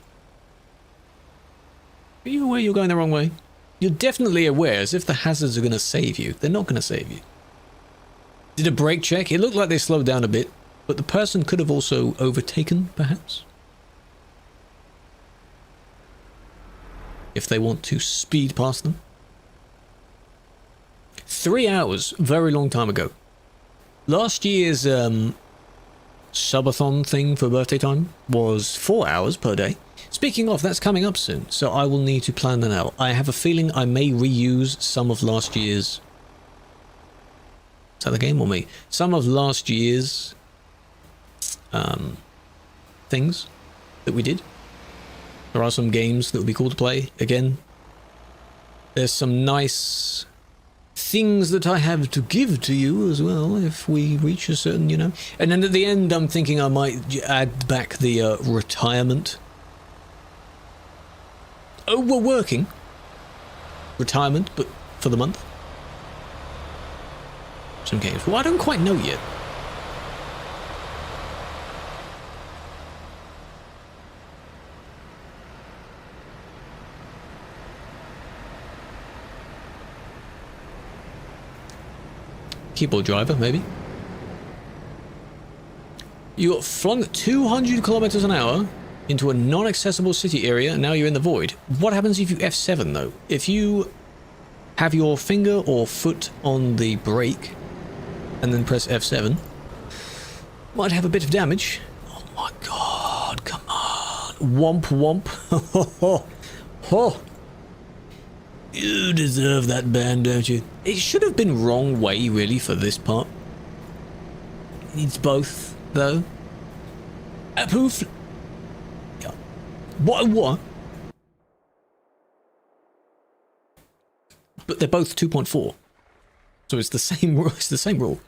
Are you aware you're going the wrong way? You're definitely aware, as if the hazards are going to save you. They're not going to save you. Did a brake check? It looked like they slowed down a bit, but the person could have also overtaken, perhaps? If they want to speed past them. 3 hours, very long time ago. Last year's subathon thing for birthday time was 4 hours per day. Speaking of, that's coming up soon, so I will need to plan that out. I have a feeling I may reuse some of last year's... Is that the game or me? Some of last year's things that we did. There are some games that would be cool to play again. There's some nice things that I have to give to you as well if we reach a certain, you know. And then at the end, I'm thinking I might add back the retirement. Oh, we're working. Retirement, but for the month. Some games. Well, I don't quite know yet. Keyboard driver, maybe. You got flung at 200 kilometers an hour into a non-accessible city area, and now you're in the void. What happens if you F7 though? If you have your finger or foot on the brake and then press F7, might have a bit of damage. Oh my god, come on. Womp womp. Oh. You deserve that ban, don't you? It should have been wrong way, really, for this part. It needs both, though. Poof. Yeah. What? But they're both 2.4. So it's the same rule. It's the same rule.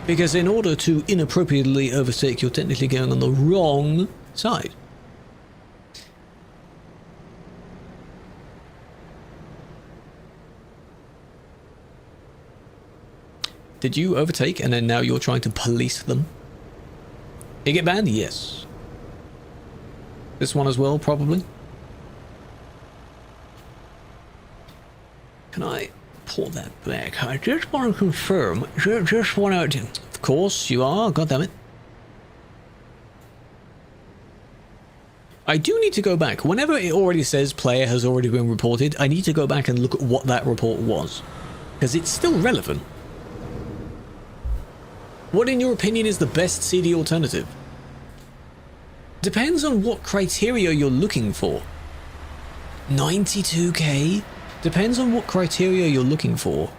Because in order to inappropriately overtake, you're technically going on the wrong side. Did you overtake and then now you're trying to police them? Did you get banned? Yes. This one as well, probably. Can I pull that back? I just want to confirm. Just want to... Of course you are. God damn it. I do need to go back. Whenever it already says player has already been reported, I need to go back and look at what that report was. Because it's still relevant. What, in your opinion, is the best CD alternative? Depends on what criteria you're looking for. 92k? Depends on what criteria you're looking for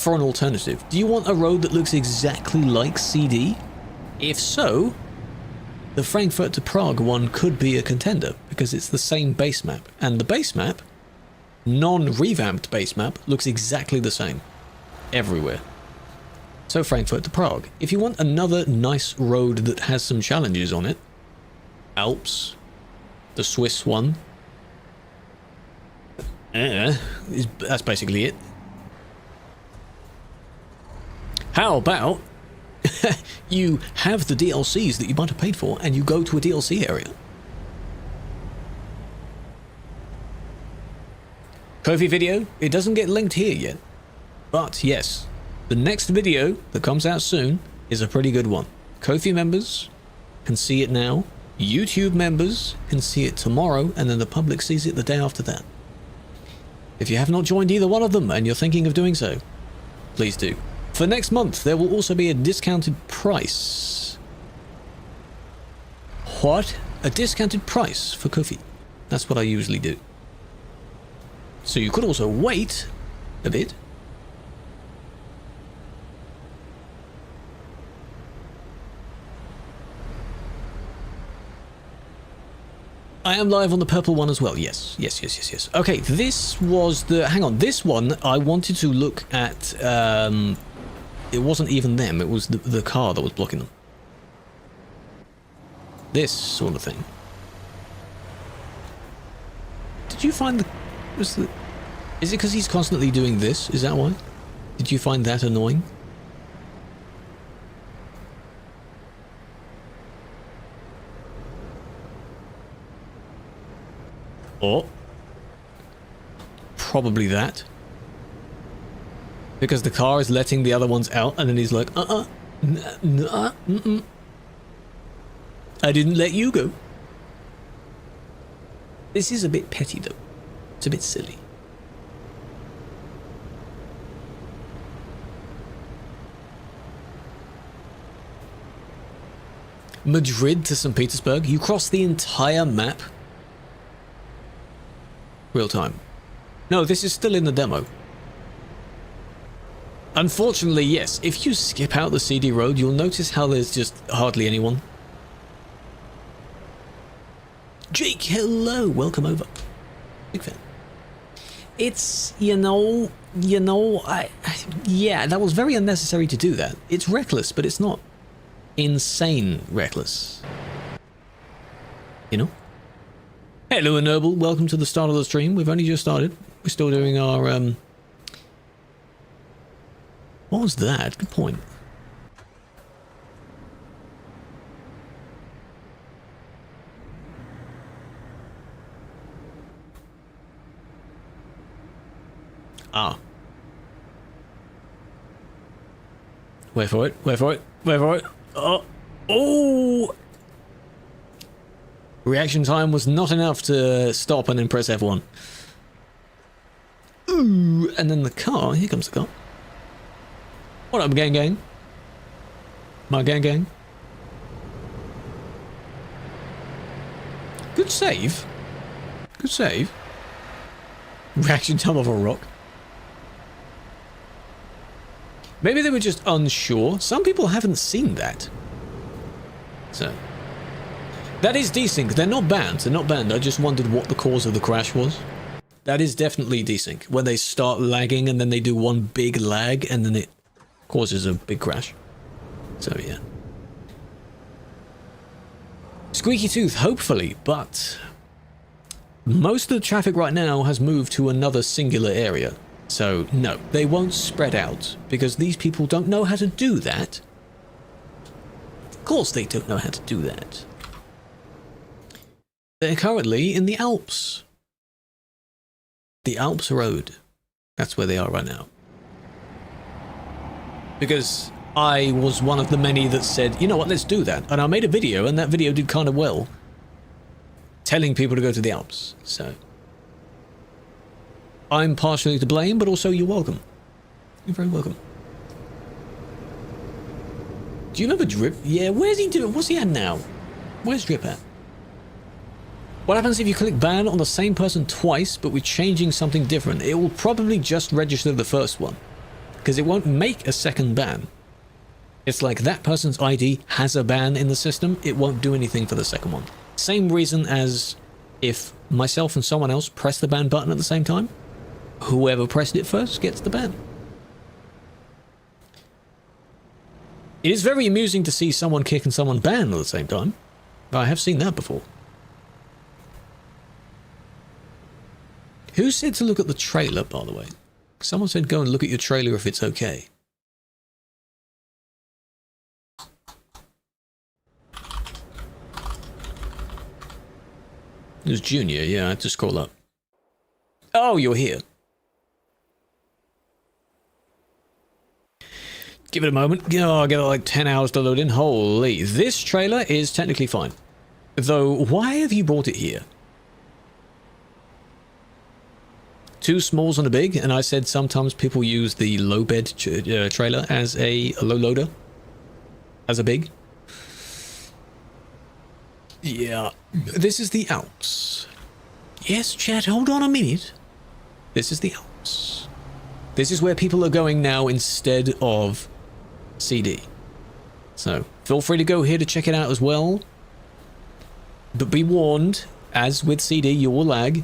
an alternative. Do you want a road that looks exactly like CD? If so, the Frankfurt to Prague one could be a contender, because it's the same base map. And the base map, non-revamped base map, looks exactly the same. everywhere. So Frankfurt to Prague. If you want another nice road that has some challenges on it, Alps, the Swiss one, that's basically it. How about you have the DLCs that you might have paid for and you go to a DLC area? Ko-fi video, it doesn't get linked here yet, but yes, the next video that comes out soon is a pretty good one. Ko-fi members can see it now, YouTube members can see it tomorrow, and then the public sees it the day after that. If you have not joined either one of them and you're thinking of doing so, please do. For next month, there will also be a discounted price. What? A discounted price for Ko-fi. That's what I usually do. So you could also wait a bit. I am live on the purple one as well. Yes. Okay, this was the... Hang on, this one I wanted to look at... it wasn't even them, it was the car that was blocking them. This sort of thing. Did you find the... Is it because he's constantly doing this? Is that why? Did you find that annoying? Or probably that. Because the car is letting the other ones out and then he's like, I didn't let you go. This is a bit petty though. It's a bit silly. Madrid to St. Petersburg. You cross the entire map. Real time. No, this is still in the demo. Unfortunately, yes. If you skip out the CD road, you'll notice how there's just hardly anyone. Jake, hello. Welcome over. Big fan. It's, yeah, that was very unnecessary to do that. It's reckless, but it's not insane reckless. You know? Hello, Noble. Welcome to the start of the stream. We've only just started. We're still doing our, What was that? Good point. Ah. Wait for it. Wait for it. Wait for it. Oh. Oh! Reaction time was not enough to stop and then press F1. Ooh, and then the car. Here comes the car. What up, gang? My gang. Good save. Good save. Reaction time of a rock. Maybe they were just unsure. Some people haven't seen that. So... That is desync. They're not banned. They're not banned. I just wondered what the cause of the crash was. That is definitely desync. When they start lagging and then they do one big lag and then it causes a big crash. So yeah. Squeaky tooth, hopefully, but most of the traffic right now has moved to another singular area. So no, they won't spread out because these people don't know how to do that. Of course they don't know how to do that. They're currently in the Alps. The Alps Road. That's where they are right now. Because I was one of the many that said, you know what, let's do that. And I made a video, and that video did kind of well. Telling people to go to the Alps. So I'm partially to blame, but also you're welcome. You're very welcome. Do you remember Drip? Yeah, where's he doing? What's he at now? Where's Drip at? What happens if you click ban on the same person twice, but we're changing something different? It will probably just register the first one, because it won't make a second ban. It's like that person's ID has a ban in the system, it won't do anything for the second one. Same reason as if myself and someone else press the ban button at the same time, whoever pressed it first gets the ban. It is very amusing to see someone kick and someone ban at the same time. I have seen that before. Who said to look at the trailer, by the way? Someone said go and look at your trailer if it's okay. It was Junior, yeah, I had to scroll up. Oh, you're here. Give it a moment. Oh, I get like 10 hours to load in. Holy, this trailer is technically fine. Though, why have you brought it here? 2 smalls and a big, and I said sometimes people use the low bed trailer as a low loader. As a big. Yeah. This is the Alps. Yes, chat, hold on a minute. This is the Alps. This is where people are going now instead of CD. So, feel free to go here to check it out as well. But be warned, as with CD, you will lag.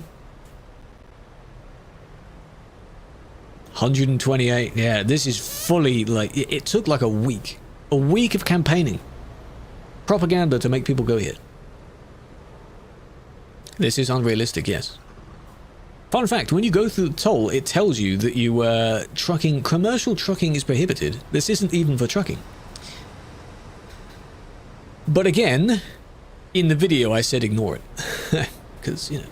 128, yeah, this is fully, like, it took like a week. A week of campaigning. Propaganda to make people go here. This is unrealistic, yes. Fun fact, when you go through the toll, it tells you that you trucking, commercial trucking is prohibited. This isn't even for trucking. But again, in the video I said ignore it. Because, you know.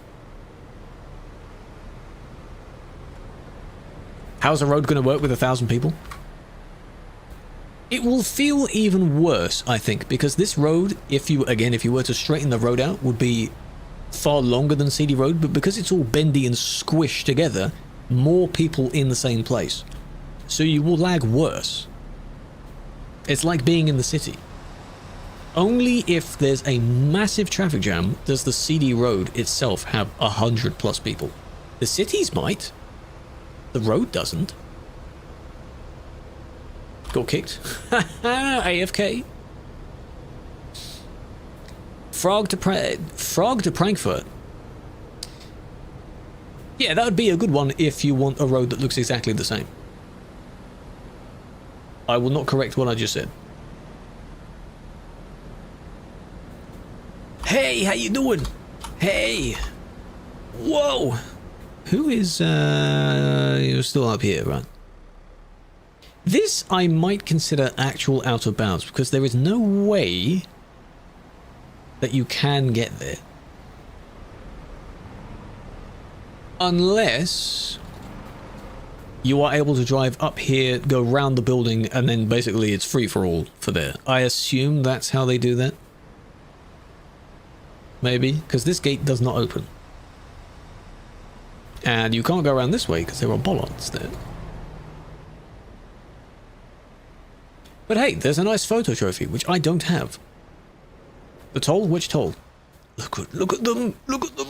How's a road going to work with 1,000 people? It will feel even worse, I think, because this road, if you were to straighten the road out, would be far longer than CD Road, but because it's all bendy and squished together, more people in the same place. So you will lag worse. It's like being in the city. Only if there's a massive traffic jam does the CD Road itself have 100+ people. The cities might. The road doesn't. Got kicked. AFK. Frog to Frankfurt. Yeah, that would be a good one if you want a road that looks exactly the same. I will not correct what I just said. Hey, how you doing? Hey. Whoa. Who is, you're still up here, right? This I might consider actual out of bounds because there is no way that you can get there. Unless you are able to drive up here, go round the building, and then basically it's free for all for there. I assume that's how they do that. Maybe, because this gate does not open. And you can't go around this way because there are bollards there. But hey, there's a nice photo trophy, which I don't have. The toll? Which toll? Look at them! Look at them!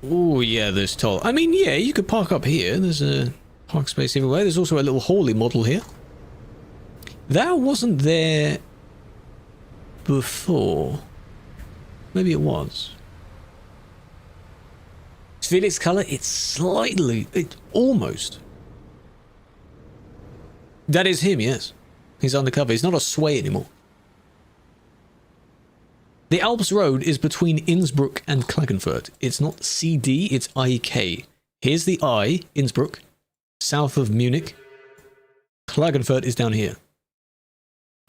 Oh yeah, there's toll. I mean, yeah, you could park up here. There's a park space everywhere. There's also a little Hawley model here. That wasn't there before. Maybe it was. Felix color, it's slightly, almost. That is him, yes. He's undercover. He's not a sway anymore. The Alps Road is between Innsbruck and Klagenfurt. It's not CD, it's IK. Here's the I, Innsbruck, south of Munich. Klagenfurt is down here.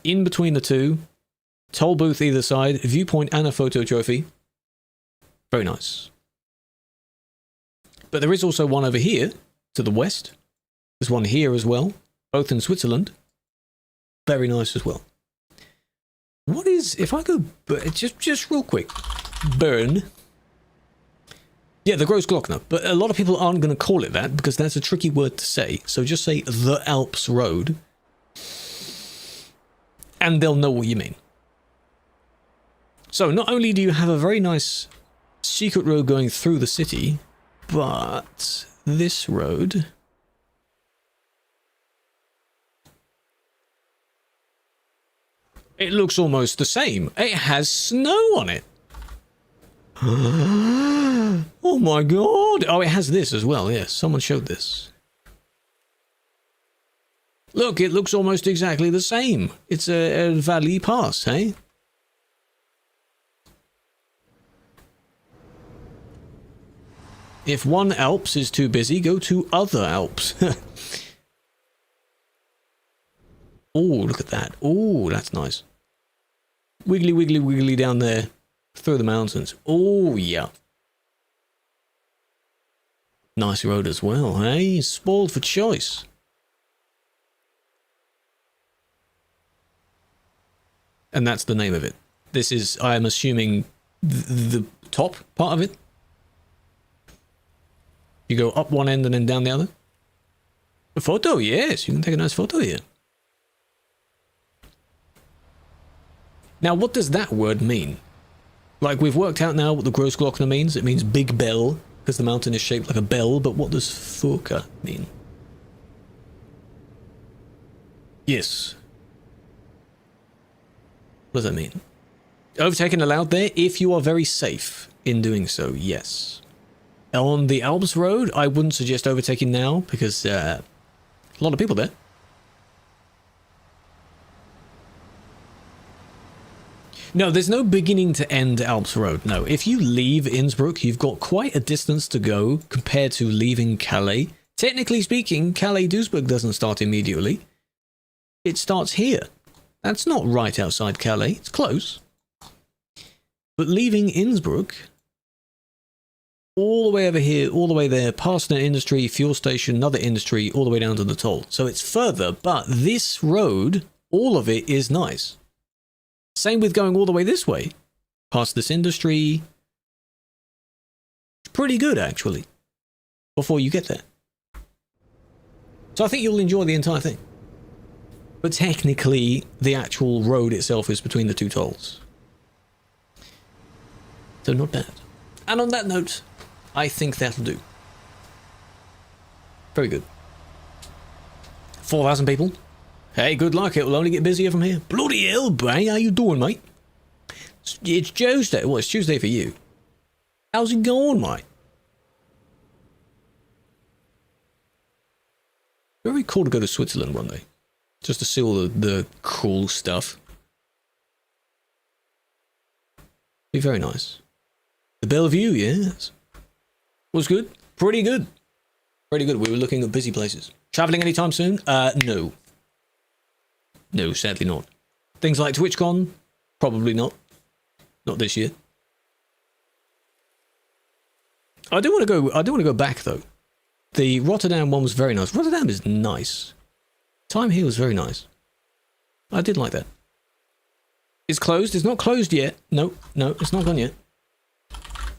In between the two, toll booth either side, viewpoint and a photo trophy. Very nice. But there is also one over here, to the west. There's one here as well, both in Switzerland. Very nice as well. What is, if I go, just real quick, Bern. Yeah, the Großglockner, but a lot of people aren't going to call it that because that's a tricky word to say. So just say the Alps Road, and they'll know what you mean. So not only do you have a very nice secret road going through the city, but this road it looks almost the same. It has snow on it. Oh my god! Oh, it has this as well, yes. Someone showed this. Look, it looks almost exactly the same. It's a valley pass, hey? If one Alps is too busy, go to other Alps. Oh, look at that. Oh, that's nice. Wiggly, wiggly, wiggly down there. Through the mountains. Oh, yeah. Nice road as well, hey? Spoiled for choice. And that's the name of it. This is, I am assuming, the top part of it. You go up one end and then down the other. A photo, yes. You can take a nice photo here. Now, what does that word mean? Like, we've worked out now what the Großglockner means. It means big bell, because the mountain is shaped like a bell, but what does Furka mean? Yes. What does that mean? Overtaking allowed there if you are very safe in doing so, yes. On the Alps Road, I wouldn't suggest overtaking now, because a lot of people there. No, there's no beginning to end Alps Road, no. If you leave Innsbruck, you've got quite a distance to go compared to leaving Calais. Technically speaking, Calais-Duisburg doesn't start immediately. It starts here. That's not right outside Calais, it's close. But leaving Innsbruck, all the way over here, all the way there, past an industry, fuel station, another industry, all the way down to the toll. So it's further, but this road, all of it is nice. Same with going all the way this way, past this industry. It's pretty good, actually, before you get there. So I think you'll enjoy the entire thing. But technically, the actual road itself is between the two tolls. So not bad. And on that note, I think that'll do. Very good. 4,000 people. Hey, good luck. It will only get busier from here. Bloody hell, Bray. How you doing, mate? It's Tuesday. Well, it's Tuesday for you. How's it going, mate? Very cool to go to Switzerland one day. Just to see all the cool stuff. Be very nice. The Bellevue, yes. Was good. Pretty good. Pretty good. We were looking at busy places. Traveling anytime soon? No. No, sadly not. Things like TwitchCon? Probably not. Not this year. I do want to go back though. The Rotterdam one was very nice. Rotterdam is nice. Time here was very nice. I did like that. It's closed. It's not closed yet. No, it's not gone yet.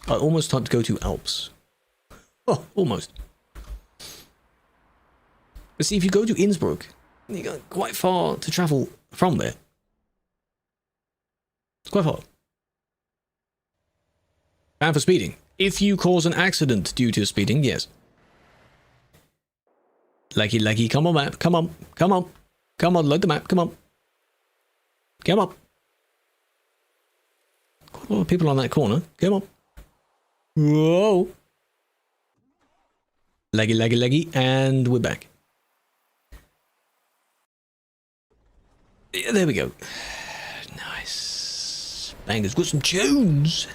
I almost time to go to Alps. Oh, almost. But see, if you go to Innsbruck, you got quite far to travel from there. It's quite far. And for speeding. If you cause an accident due to speeding, yes. Leggy, come on, map. Come on. Load the map. Come on. Quite a lot of people on that corner. Come on. Whoa. Leggy, and we're back. Yeah, there we go. Nice. Bangers. Got some tunes.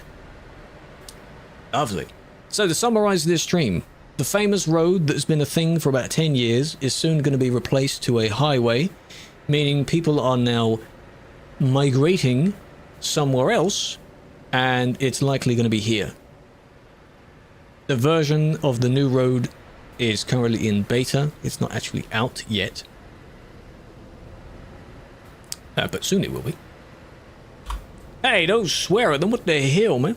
Lovely. So to summarize this stream, the famous road that's been a thing for about 10 years is soon going to be replaced to a highway, meaning people are now migrating somewhere else, and it's likely going to be here. The version of the new road is currently in beta. It's not actually out yet. But soon it will be. Hey, don't swear at them. What the hell, man?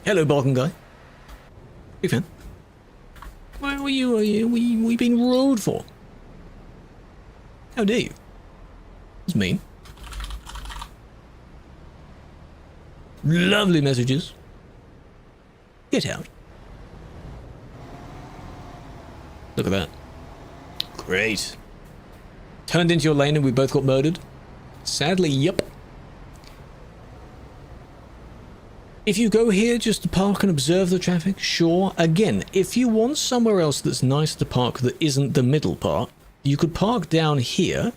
Hello, Balkan guy. Big fan. Why were you being rude for? How dare you? It's mean. Lovely messages. Get out. Look at that. Great. Turned into your lane and we both got murdered. Sadly, yep. If you go here just to park and observe the traffic, sure. Again, if you want somewhere else that's nice to park that isn't the middle part, you could park down here,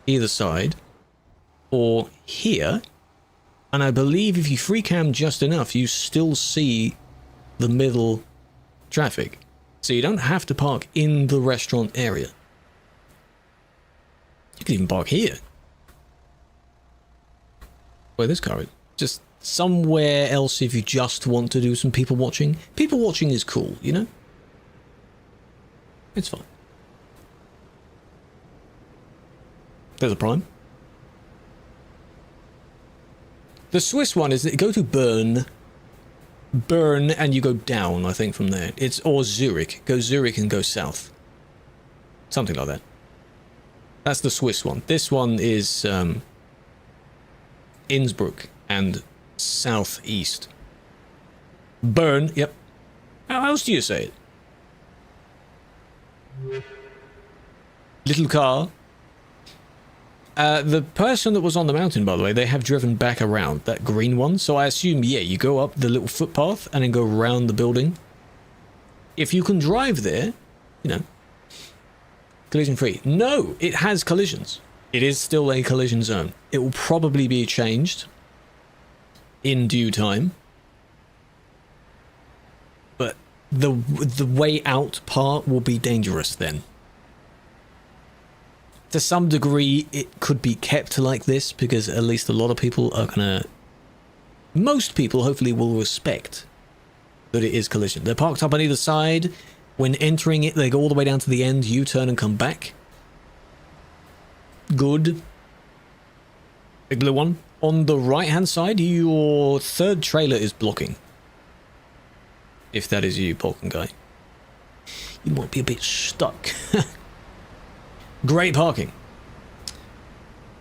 either side, or here, and I believe if you free cam just enough, you still see the middle traffic. So you don't have to park in the restaurant area. You can even park here. Where this car is. Just somewhere else if you just want to do some people watching. People watching is cool, you know? It's fine. There's a prime. The Swiss one is that you go to Bern, and you go down, I think, from there. It's, or Zurich. Go Zurich and go south. Something like that. That's the Swiss one. This one is Innsbruck and southeast. Bern, yep. How else do you say it? Little car. The person that was on the mountain, by the way, they have driven back around, that green one. So I assume, yeah, you go up the little footpath and then go around the building. If you can drive there, you know, collision free. No, it has collisions. It is still a collision zone. It will probably be changed in due time. But the way out part will be dangerous then. To some degree, it could be kept like this because at least a lot of people are gonna... Most people, hopefully, will respect that it is collision. They're parked up on either side. When entering it, they go all the way down to the end, U-turn and come back. Good. Big blue one. On the right-hand side, your third trailer is blocking. If that is you, Polken guy. You might be a bit stuck. Great parking.